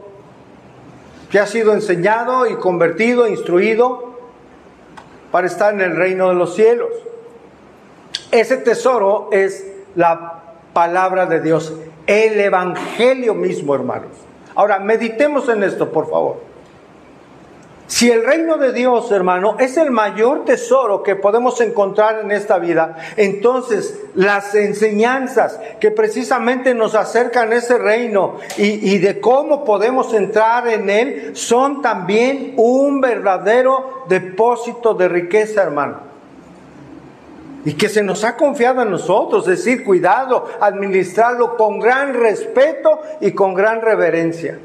que ha sido enseñado y convertido, instruido para estar en el reino de los cielos. Ese tesoro es la palabra de Dios, el evangelio mismo, hermanos. Ahora, meditemos en esto, por favor. Si el reino de Dios, hermano, es el mayor tesoro que podemos encontrar en esta vida, entonces las enseñanzas que precisamente nos acercan a ese reino y de cómo podemos entrar en él son también un verdadero depósito de riqueza, hermano. Y que se nos ha confiado a nosotros, es decir, cuidado, administrarlo con gran respeto y con gran reverencia.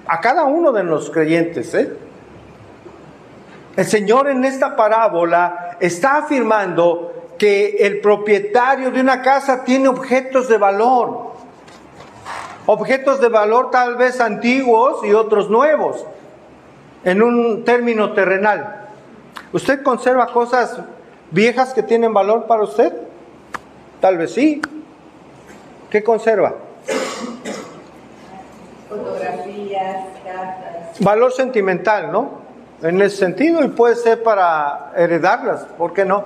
A cada uno de los creyentes, El Señor en esta parábola está afirmando que el propietario de una casa tiene objetos de valor. Objetos de valor tal vez antiguos y otros nuevos, en un término terrenal. ¿Usted conserva cosas viejas que tienen valor para usted? Tal vez sí. ¿Qué conserva? Fotografías, cartas. Valor sentimental, ¿no? En ese sentido, y puede ser para heredarlas, ¿por qué no?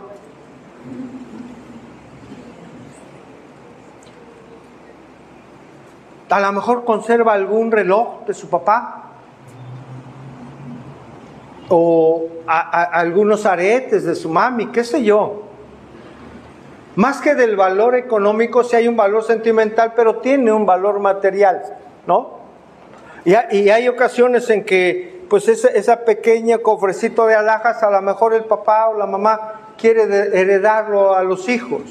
A lo mejor conserva algún reloj de su papá, o algunos aretes de su mami, qué sé yo. Más que del valor económico, sí hay un valor sentimental, pero tiene un valor material, ¿no? Y hay ocasiones en que pues esa pequeña cofrecito de alhajas, a lo mejor el papá o la mamá quiere heredarlo a los hijos.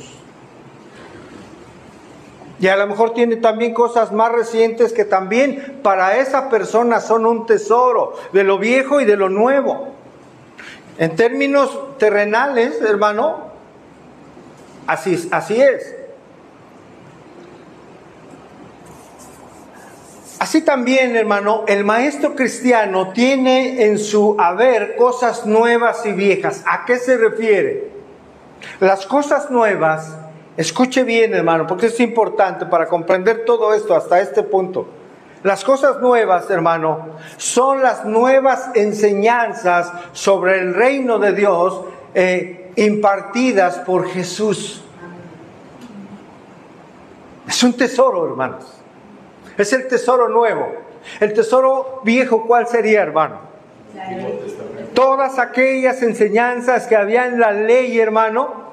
Y a lo mejor tiene también cosas más recientes que también para esa persona son un tesoro, de lo viejo y de lo nuevo. En términos terrenales, hermano, así es. Así también, hermano, el maestro cristiano tiene en su haber cosas nuevas y viejas. ¿A qué se refiere? Las cosas nuevas, escuche bien, hermano, porque es importante para comprender todo esto hasta este punto. Las cosas nuevas, hermano, son las nuevas enseñanzas sobre el reino de Dios impartidas por Jesús. Es un tesoro, hermanos. Es el tesoro nuevo. El tesoro viejo, ¿cuál sería, hermano? Todas aquellas enseñanzas que había en la ley, hermano,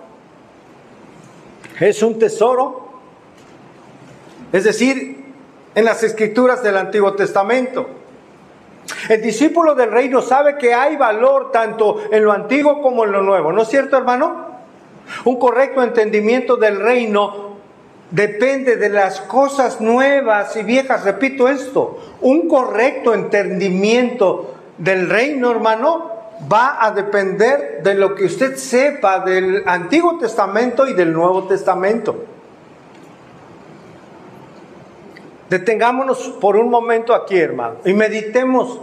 es un tesoro. Es decir, en las escrituras del Antiguo Testamento. El discípulo del reino sabe que hay valor tanto en lo antiguo como en lo nuevo. ¿No es cierto, hermano? Un correcto entendimiento del reino depende de las cosas nuevas y viejas. Repito esto, un correcto entendimiento del reino, hermano, va a depender de lo que usted sepa del Antiguo Testamento y del Nuevo Testamento. Detengámonos por un momento aquí, hermano, y meditemos.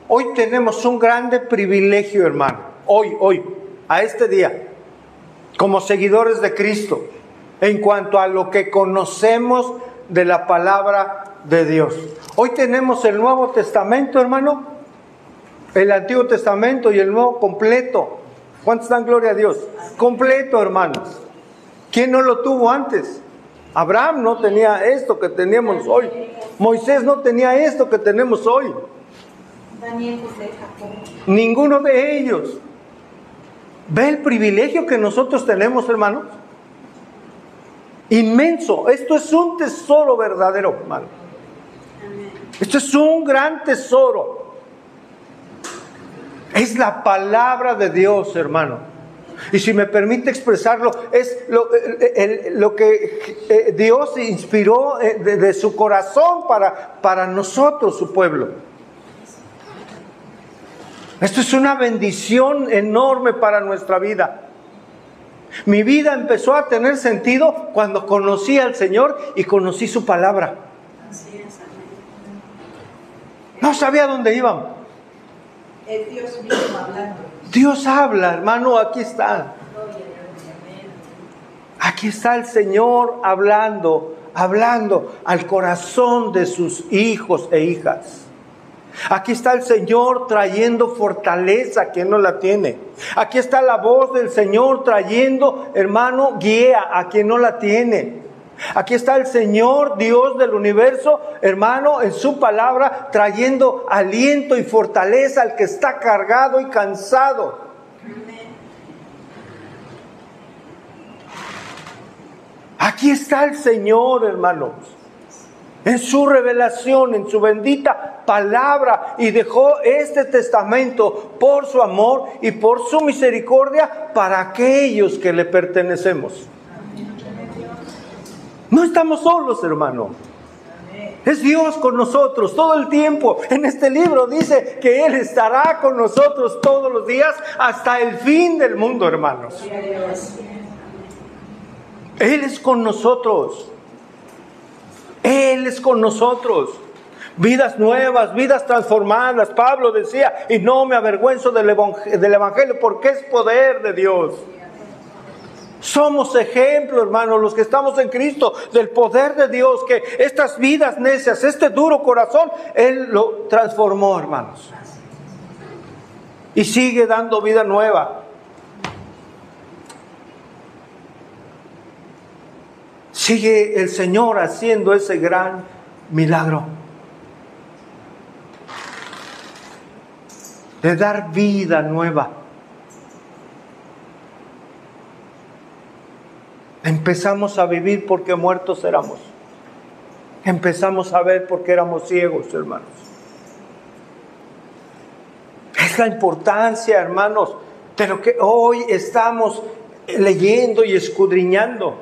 Hoy tenemos un grande privilegio, hermano, hoy, a este día, como seguidores de Cristo, en cuanto a lo que conocemos de la palabra de Dios. Hoy tenemos el Nuevo Testamento, hermano, El Antiguo Testamento y el Nuevo completo. ¿Cuántos dan gloria a Dios? Completo, hermanos. ¿Quién no lo tuvo antes? Abraham no tenía esto que teníamos hoy. Moisés no tenía esto que tenemos hoy. Daniel, José, Jacob. Ninguno de ellos. ¿Ve el privilegio que nosotros tenemos, hermanos? Inmenso. Esto es un tesoro verdadero, hermano. Esto es un gran tesoro. Es la palabra de Dios, hermano. Y si me permite expresarlo, es lo que Dios inspiró de su corazón para nosotros, su pueblo. Esto es una bendición enorme para nuestra vida. Mi vida empezó a tener sentido cuando conocí al Señor y conocí su palabra. No sabía dónde íbamos. Es Dios mismo hablando. Dios habla, hermano, aquí está. Aquí está el Señor hablando al corazón de sus hijos e hijas. Aquí está el Señor trayendo fortaleza a quien no la tiene. Aquí está la voz del Señor trayendo, hermano, guía a quien no la tiene. Aquí está el Señor, Dios del universo, hermano, en su palabra, trayendo aliento y fortaleza al que está cargado y cansado. Aquí está el Señor, hermanos, en su revelación, en su bendita palabra, y dejó este testamento por su amor y por su misericordia para aquellos que le pertenecemos. No estamos solos, hermano. Es Dios con nosotros todo el tiempo. En este libro dice que Él estará con nosotros todos los días hasta el fin del mundo, hermanos. Él es con nosotros. Él es con nosotros. Vidas nuevas, vidas transformadas. Pablo decía, y no me avergüenzo del Evangelio porque es poder de Dios. Somos ejemplo, hermanos, los que estamos en Cristo, del poder de Dios, que estas vidas necias, este duro corazón, Él lo transformó, hermanos. Y sigue dando vida nueva. Sigue el Señor haciendo ese gran milagro de dar vida nueva. Empezamos a vivir porque muertos éramos. Empezamos a ver porque éramos ciegos, hermanos. Es la importancia, hermanos, de lo que hoy estamos leyendo y escudriñando.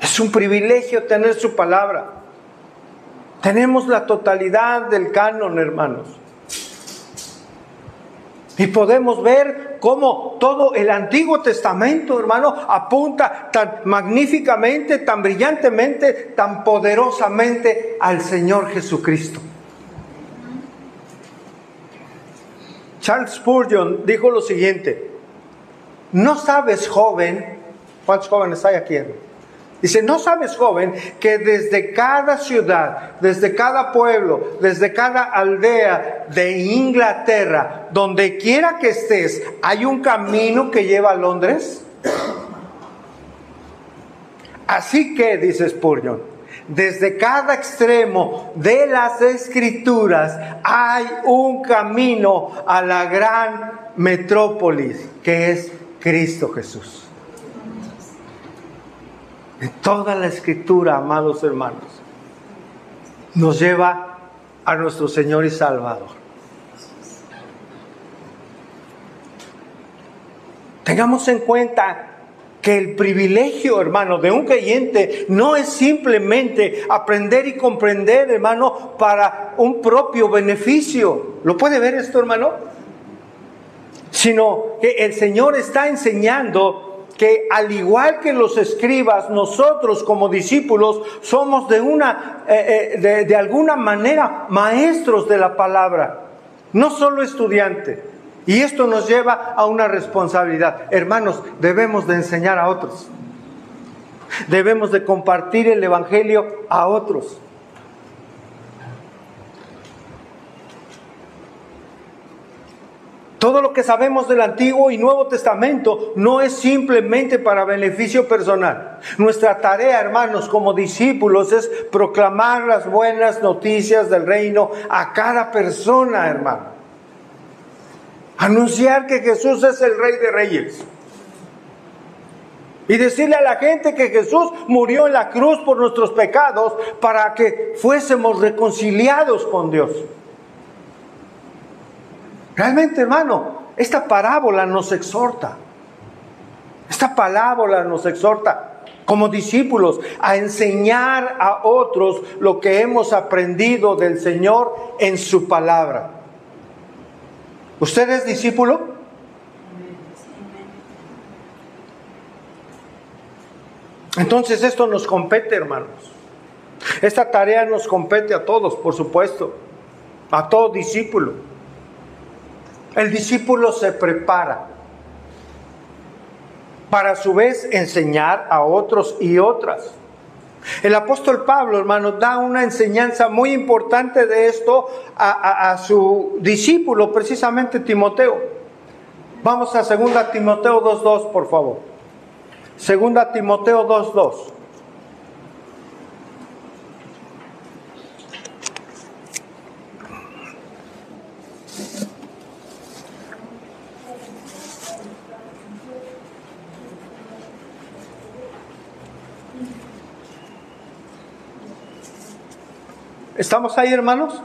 Es un privilegio tener su palabra. Tenemos la totalidad del canon, hermanos. Y podemos ver cómo todo el Antiguo Testamento, hermano, apunta tan magníficamente, tan brillantemente, tan poderosamente al Señor Jesucristo. Charles Spurgeon dijo lo siguiente: ¿no sabes, joven? ¿Cuántos jóvenes hay aquí? Dice, ¿no sabes, joven, que desde cada ciudad, desde cada pueblo, desde cada aldea de Inglaterra, donde quiera que estés, hay un camino que lleva a Londres? Así que, dice Spurgeon, desde cada extremo de las Escrituras hay un camino a la gran metrópolis que es Cristo Jesús. En toda la Escritura, amados hermanos, nos lleva a nuestro Señor y Salvador. Tengamos en cuenta que el privilegio, hermano, de un creyente no es simplemente aprender y comprender, hermano, para un propio beneficio. ¿Lo puede ver esto, hermano? Sino que el Señor está enseñando que al igual que los escribas, nosotros como discípulos somos de alguna manera maestros de la palabra, no solo estudiantes. Y esto nos lleva a una responsabilidad. Hermanos, debemos de enseñar a otros. Debemos de compartir el Evangelio a otros. Todo lo que sabemos del Antiguo y Nuevo Testamento no es simplemente para beneficio personal. Nuestra tarea, hermanos, como discípulos, es proclamar las buenas noticias del reino a cada persona, hermano. Anunciar que Jesús es el Rey de Reyes. Y decirle a la gente que Jesús murió en la cruz por nuestros pecados para que fuésemos reconciliados con Dios. Realmente, hermano, esta parábola nos exhorta. Esta parábola nos exhorta como discípulos a enseñar a otros lo que hemos aprendido del Señor en su palabra. ¿Usted es discípulo? Entonces esto nos compete, hermanos. Esta tarea nos compete a todos, por supuesto, a todo discípulo. El discípulo se prepara para a su vez enseñar a otros y otras. El apóstol Pablo, hermano, da una enseñanza muy importante de esto a su discípulo, precisamente Timoteo. Vamos a 2 Timoteo 2:2, por favor. 2 Timoteo 2:2. ¿Estamos ahí, hermanos?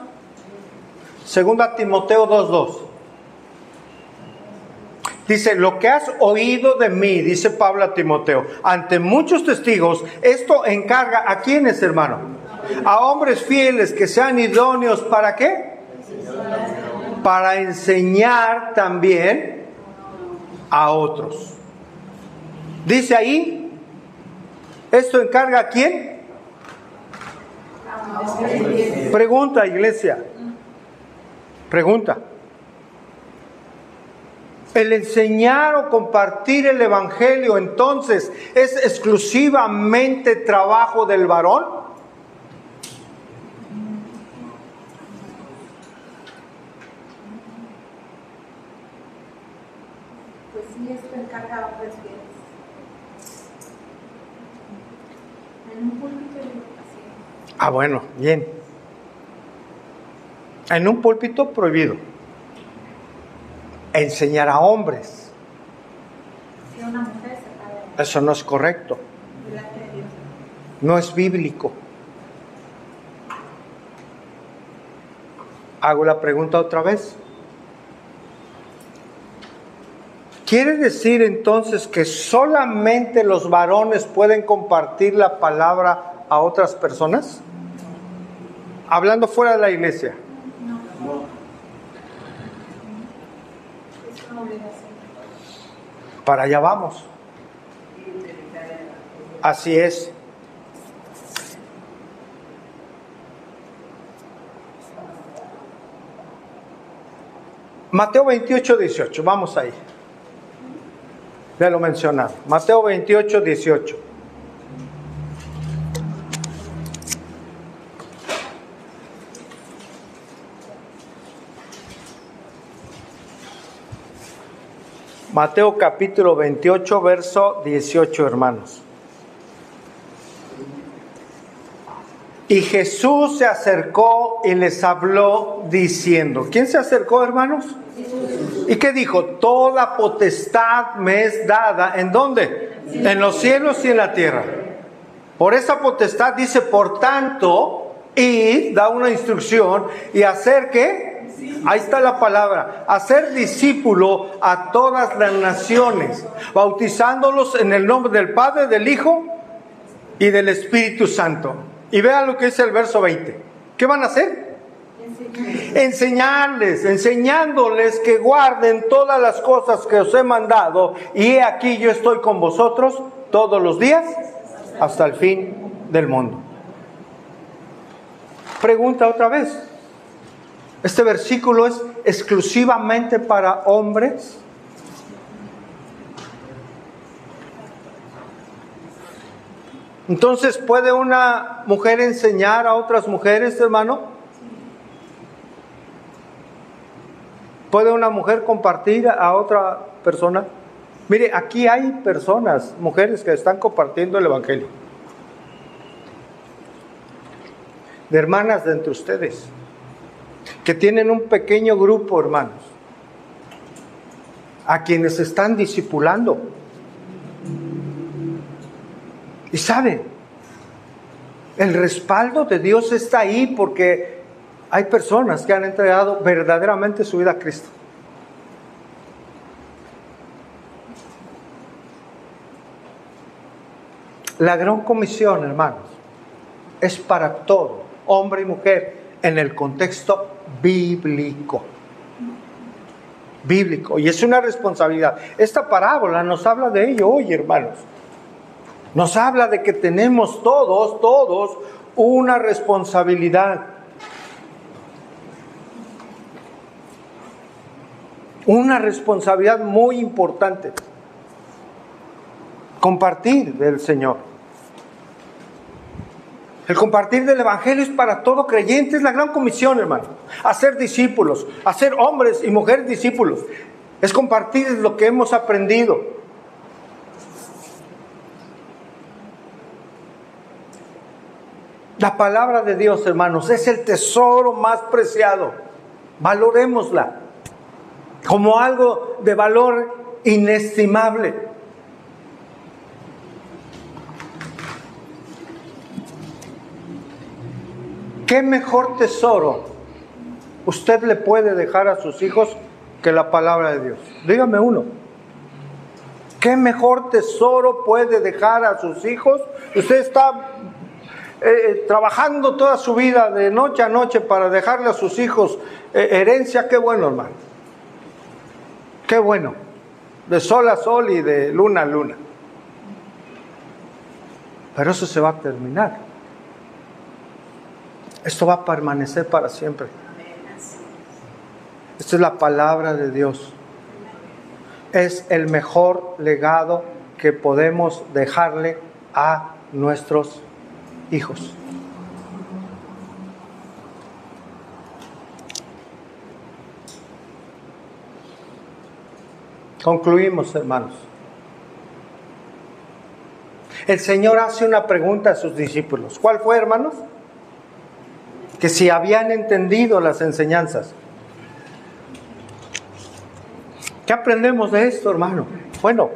2 Timoteo 2:2. Dice, lo que has oído de mí, dice Pablo a Timoteo, ante muchos testigos, esto encarga a quiénes, hermano, a hombres fieles que sean idóneos, ¿para qué? Para enseñar también a otros. Dice ahí, esto encarga a quién. Pregunta, iglesia. Pregunta. El enseñar o compartir el evangelio, entonces, ¿es exclusivamente trabajo del varón? Pues sí, esto encarga a hombres fieles. En un púlpito y así. Ah, bueno, bien. En un púlpito prohibido. Enseñar a hombres. Si una mujer se para Eso no es correcto. delante de Dios. No es bíblico. Hago la pregunta otra vez. ¿Quiere decir entonces que solamente los varones pueden compartir la palabra a otras personas? Hablando fuera de la iglesia. Es una obligación. Para allá vamos. Así es. Mateo 28:18, vamos ahí. Ya lo mencionaba. Mateo 28:18. Mateo capítulo 28, verso 18, hermanos. Y Jesús se acercó y les habló diciendo. ¿Quién se acercó, hermanos? ¿Y qué dijo? Toda potestad me es dada. ¿En dónde? En los cielos y en la tierra. Por esa potestad dice, por tanto, id, da una instrucción y hacer ¿qué? Ahí está la palabra, hacer discípulo a todas las naciones, bautizándolos en el nombre del Padre, del Hijo y del Espíritu Santo. Y vean lo que dice el verso 20. ¿Qué van a hacer? Enseñándoles que guarden todas las cosas que os he mandado, y he aquí yo estoy con vosotros todos los días hasta el fin del mundo. Pregunta otra vez. ¿Este versículo es exclusivamente para hombres? Entonces, ¿puede una mujer enseñar a otras mujeres, hermano? ¿Puede una mujer compartir a otra persona? Mire, aquí hay personas, mujeres que están compartiendo el Evangelio. De hermanas de entre ustedes, que tienen un pequeño grupo, hermanos, a quienes están discipulando. Y saben, el respaldo de Dios está ahí porque hay personas que han entregado verdaderamente su vida a Cristo. La gran comisión, hermanos, es para todo, hombre y mujer, en el contexto bíblico. Bíblico, y es una responsabilidad. Esta parábola nos habla de ello hoy, hermanos. Nos habla de que tenemos todos una responsabilidad. Una responsabilidad muy importante. Compartir del Señor. El compartir del Evangelio es para todo creyente, es la gran comisión, hermano. Hacer discípulos, hacer hombres y mujeres discípulos. Es compartir lo que hemos aprendido. La palabra de Dios, hermanos, es el tesoro más preciado. Valorémosla como algo de valor inestimable. ¿Qué mejor tesoro usted le puede dejar a sus hijos que la palabra de Dios? Dígame uno. ¿Qué mejor tesoro puede dejar a sus hijos? Usted está trabajando toda su vida de noche a noche para dejarle a sus hijos herencia. Qué bueno, hermano. Qué bueno. De sol a sol y de luna a luna. Pero eso se va a terminar. Esto va a permanecer para siempre. Esta es la palabra de Dios. Es el mejor legado que podemos dejarle a nuestros hijos. Concluimos, hermanos. El Señor hace una pregunta a sus discípulos. ¿Cuál fue, hermanos? Que si habían entendido las enseñanzas. ¿Qué aprendemos de esto, hermano? Bueno,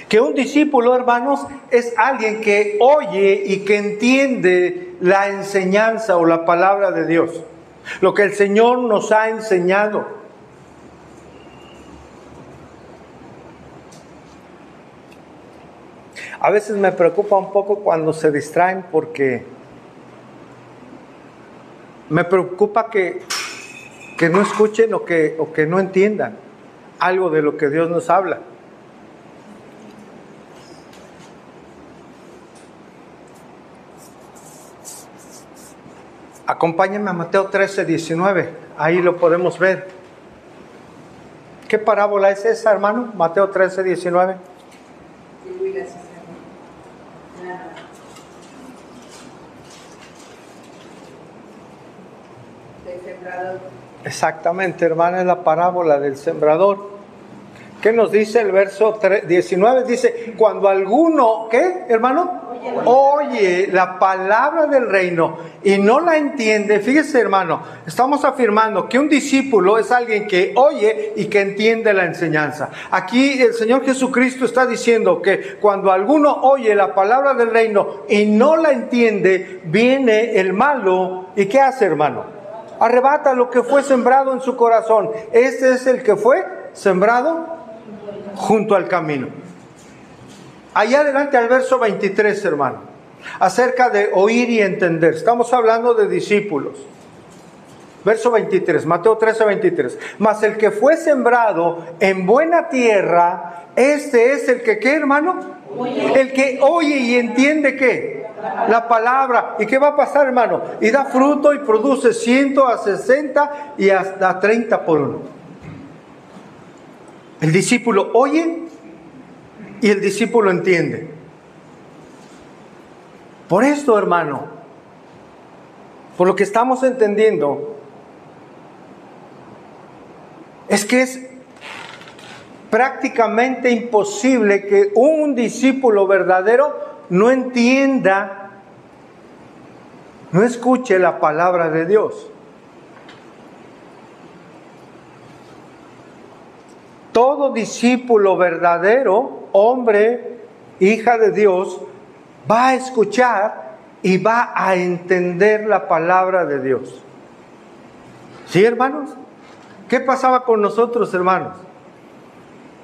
que un discípulo, hermanos, es alguien que oye y que entiende la enseñanza o la palabra de Dios. Lo que el Señor nos ha enseñado. A veces me preocupa un poco cuando se distraen porque me preocupa que no escuchen o que no entiendan algo de lo que Dios nos habla. Acompáñenme a Mateo 13:19, ahí lo podemos ver. ¿Qué parábola es esa, hermano? Mateo 13:19. Exactamente, hermana, es la parábola del sembrador. ¿Qué nos dice el verso 19? Dice, cuando alguno, ¿qué, hermano? Oye la palabra del reino y no la entiende. Fíjese, hermano, estamos afirmando que un discípulo es alguien que oye y que entiende la enseñanza. Aquí el Señor Jesucristo está diciendo que cuando alguno oye la palabra del reino y no la entiende, viene el malo. ¿Y qué hace, hermano? Arrebata lo que fue sembrado en su corazón. Este es el que fue sembrado junto al camino. Allá adelante al verso 23, hermano, acerca de oír y entender. Estamos hablando de discípulos. Verso 23, Mateo 13:23. Mas el que fue sembrado en buena tierra, este es el que, ¿qué, hermano? Oye. El que oye y entiende, ¿qué? La palabra. ¿Y qué va a pasar, hermano? Y da fruto y produce 100, a 60 y hasta 30 por uno. El discípulo oye y el discípulo entiende. Por esto, hermano, por lo que estamos entendiendo, Es que es prácticamente imposible que un discípulo verdadero no entienda, no escuche la palabra de Dios. Todo discípulo verdadero, hombre, hija de Dios, va a escuchar y va a entender la palabra de Dios. ¿Sí, hermanos? ¿Qué pasaba con nosotros, hermanos?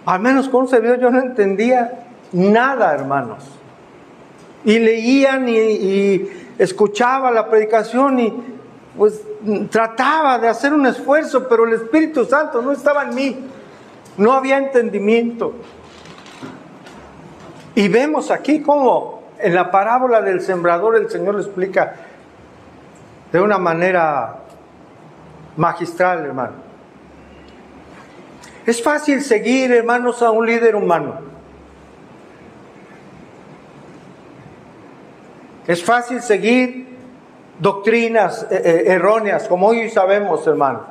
Al menos con un servidor yo no entendía nada, hermanos. Y leían y escuchaba la predicación y pues trataba de hacer un esfuerzo, pero el Espíritu Santo no estaba en mí. No había entendimiento. Y vemos aquí cómo en la parábola del sembrador el Señor lo explica de una manera magistral, hermano. Es fácil seguir, hermanos, a un líder humano. Es fácil seguir doctrinas erróneas, como hoy sabemos, hermano.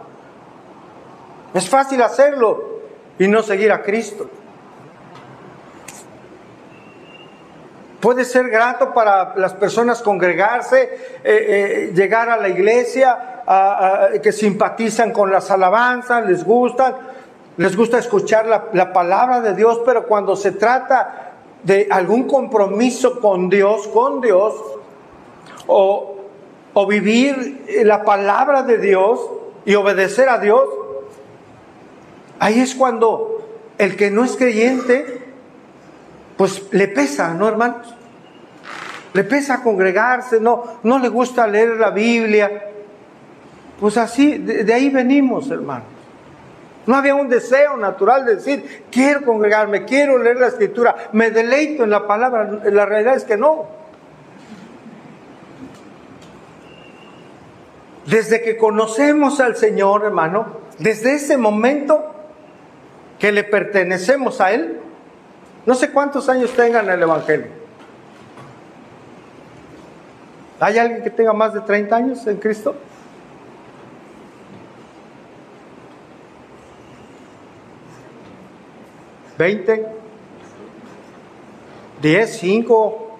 Es fácil hacerlo y no seguir a Cristo. Puede ser grato para las personas congregarse, llegar a la iglesia, que simpatizan con las alabanzas, les gusta escuchar la palabra de Dios, pero cuando se trata de algún compromiso con Dios, o vivir la palabra de Dios y obedecer a Dios, ahí es cuando el que no es creyente, pues le pesa, ¿no, hermanos? Le pesa congregarse, no le gusta leer la Biblia. Pues así, de ahí venimos, hermanos. No había un deseo natural de decir, quiero congregarme, quiero leer la Escritura, me deleito en la palabra. La realidad es que no. Desde que conocemos al Señor, hermano, desde ese momento que le pertenecemos a Él, no sé cuántos años tengan en el Evangelio. ¿Hay alguien que tenga más de 30 años en Cristo? ¿20? ¿10, 5,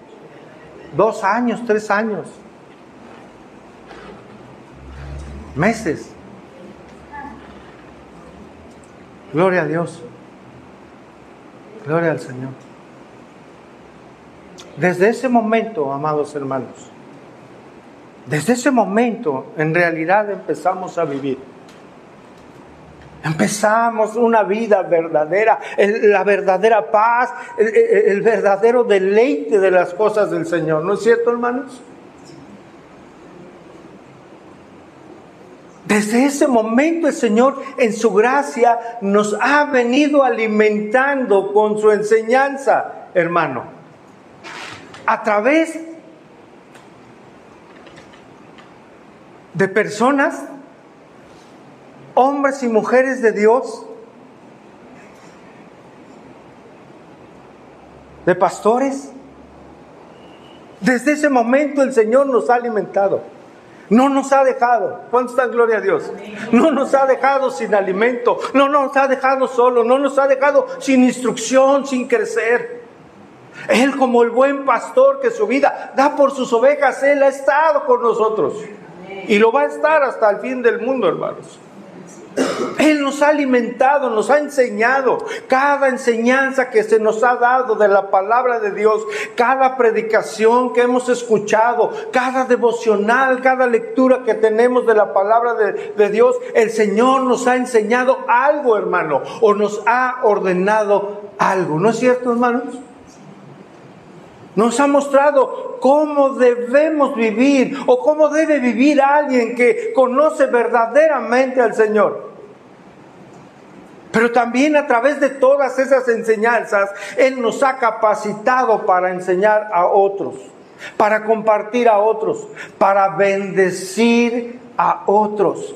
2 años, 3 años? ¿Meses? Gloria a Dios. Gloria al Señor. Desde ese momento, amados hermanos, desde ese momento, en realidad empezamos a vivir. Empezamos una vida verdadera, la verdadera paz, el verdadero deleite de las cosas del Señor. ¿No es cierto, hermanos? Desde ese momento el Señor, en su gracia, nos ha venido alimentando con su enseñanza, hermano. A través de personas, hombres y mujeres de Dios, de pastores. Desde ese momento el Señor nos ha alimentado. No nos ha dejado. ¿Cuánto está en gloria a Dios? No nos ha dejado sin alimento. No nos ha dejado solo. No nos ha dejado sin instrucción, sin crecer. Él, como el buen pastor que su vida da por sus ovejas, Él ha estado con nosotros. Y lo va a estar hasta el fin del mundo, hermanos. Él nos ha alimentado, nos ha enseñado. Cada enseñanza que se nos ha dado de la palabra de Dios, cada predicación que hemos escuchado, cada devocional, cada lectura que tenemos de la palabra de Dios, el Señor nos ha enseñado algo, hermano, o nos ha ordenado algo. ¿No es cierto, hermanos? Nos ha mostrado cómo debemos vivir o cómo debe vivir alguien que conoce verdaderamente al Señor. Pero también a través de todas esas enseñanzas, Él nos ha capacitado para enseñar a otros, para compartir a otros, para bendecir a otros.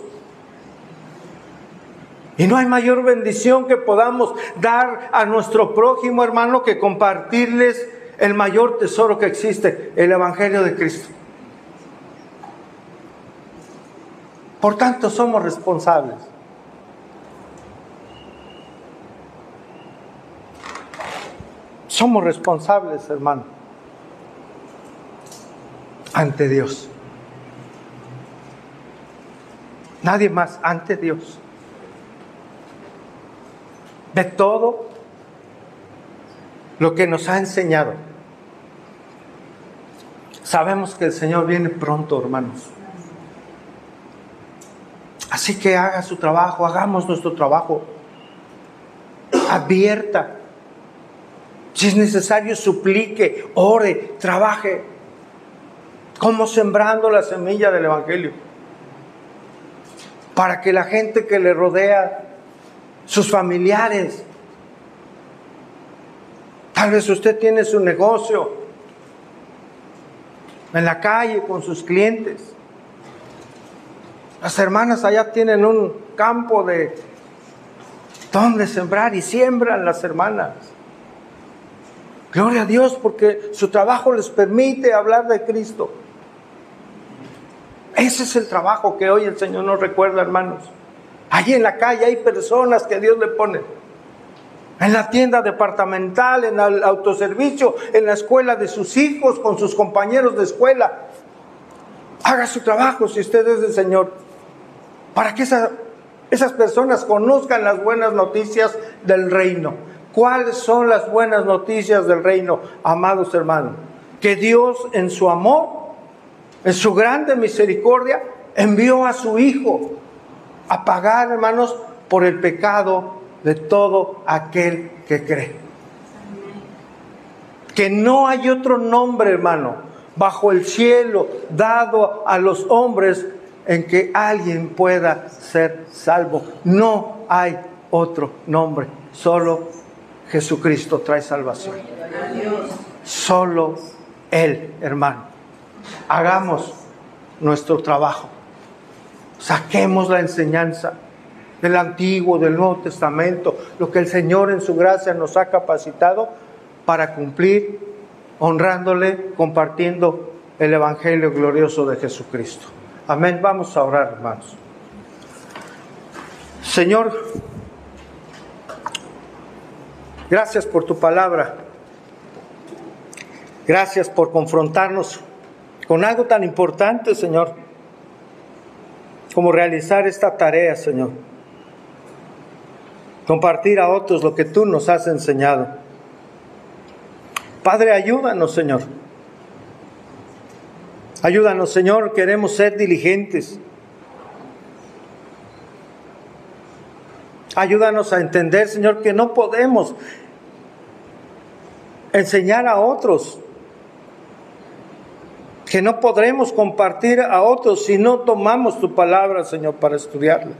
Y no hay mayor bendición que podamos dar a nuestro prójimo, hermano, que compartirles el mayor tesoro que existe, el Evangelio de Cristo. Por tanto, somos responsables. Somos responsables, hermano, ante Dios. Nadie más, ante Dios. De todo lo que nos ha enseñado. Sabemos que el Señor viene pronto, hermanos. Así que haga su trabajo, hagamos nuestro trabajo. Advierta. Si es necesario, suplique, ore, trabaje. Como sembrando la semilla del Evangelio. Para que la gente que le rodea, sus familiares, tal vez usted tiene su negocio en la calle con sus clientes. Las hermanas allá tienen un campo de donde sembrar y siembran las hermanas. Gloria a Dios, porque su trabajo les permite hablar de Cristo. Ese es el trabajo que hoy el Señor nos recuerda, hermanos. Allí en la calle hay personas que Dios le pone. En la tienda departamental, en el autoservicio, en la escuela de sus hijos, con sus compañeros de escuela. Haga su trabajo si usted es del Señor. Para que esas personas conozcan las buenas noticias del reino. ¿Cuáles son las buenas noticias del reino, amados hermanos? Que Dios en su amor, en su grande misericordia, envió a su Hijo a pagar, hermanos, por el pecado de todo aquel que cree. Que no hay otro nombre, hermano, bajo el cielo dado a los hombres en que alguien pueda ser salvo. No hay otro nombre, solo Jesucristo trae salvación. Solo Él, hermano. Hagamos nuestro trabajo. Saquemos la enseñanza del Antiguo, del Nuevo Testamento, lo que el Señor en su gracia nos ha capacitado para cumplir, honrándole, compartiendo el Evangelio glorioso de Jesucristo. Amén. Vamos a orar, hermanos. Señor, gracias por tu palabra. Gracias por confrontarnos con algo tan importante, Señor, como realizar esta tarea, Señor. Compartir a otros lo que tú nos has enseñado. Padre, ayúdanos, Señor. Ayúdanos, Señor, queremos ser diligentes. Ayúdanos a entender, Señor, que no podemos enseñar a otros, que no podremos compartir a otros si no tomamos tu palabra, Señor, para estudiarla.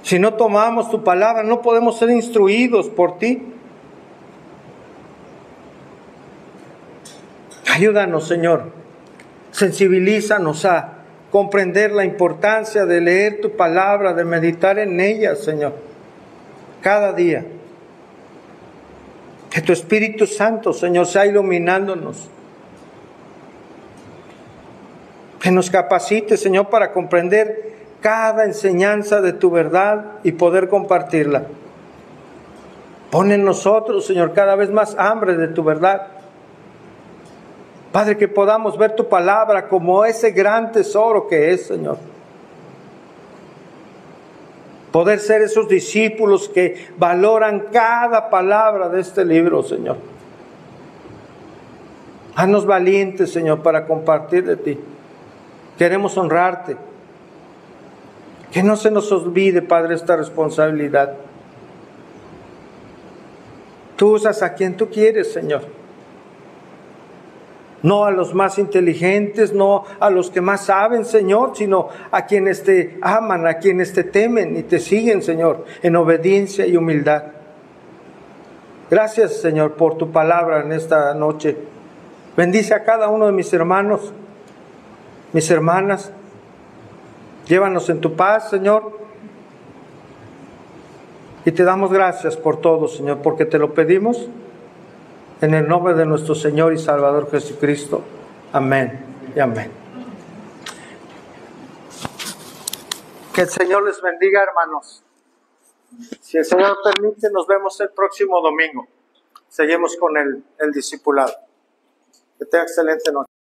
Si no tomamos tu palabra, no podemos ser instruidos por ti. Ayúdanos, Señor. Sensibilízanos a comprender la importancia de leer tu palabra, de meditar en ella, Señor, cada día. Que tu Espíritu Santo, Señor, sea iluminándonos. Que nos capacite, Señor, para comprender cada enseñanza de tu verdad y poder compartirla. Pon en nosotros, Señor, cada vez más hambre de tu verdad. Padre, que podamos ver tu palabra como ese gran tesoro que es, Señor. Poder ser esos discípulos que valoran cada palabra de este libro, Señor. Haznos valientes, Señor, para compartir de ti. Queremos honrarte. Que no se nos olvide, Padre, esta responsabilidad. Tú usas a quien tú quieres, Señor. No a los más inteligentes, no a los que más saben, Señor, sino a quienes te aman, a quienes te temen y te siguen, Señor, en obediencia y humildad. Gracias, Señor, por tu palabra en esta noche. Bendice a cada uno de mis hermanos, mis hermanas. Llévanos en tu paz, Señor. Y te damos gracias por todo, Señor, porque te lo pedimos en el nombre de nuestro Señor y Salvador Jesucristo. Amén y amén. Que el Señor les bendiga, hermanos. Si el Señor permite, nos vemos el próximo domingo. Seguimos con el discipulado. Que tenga excelente noche.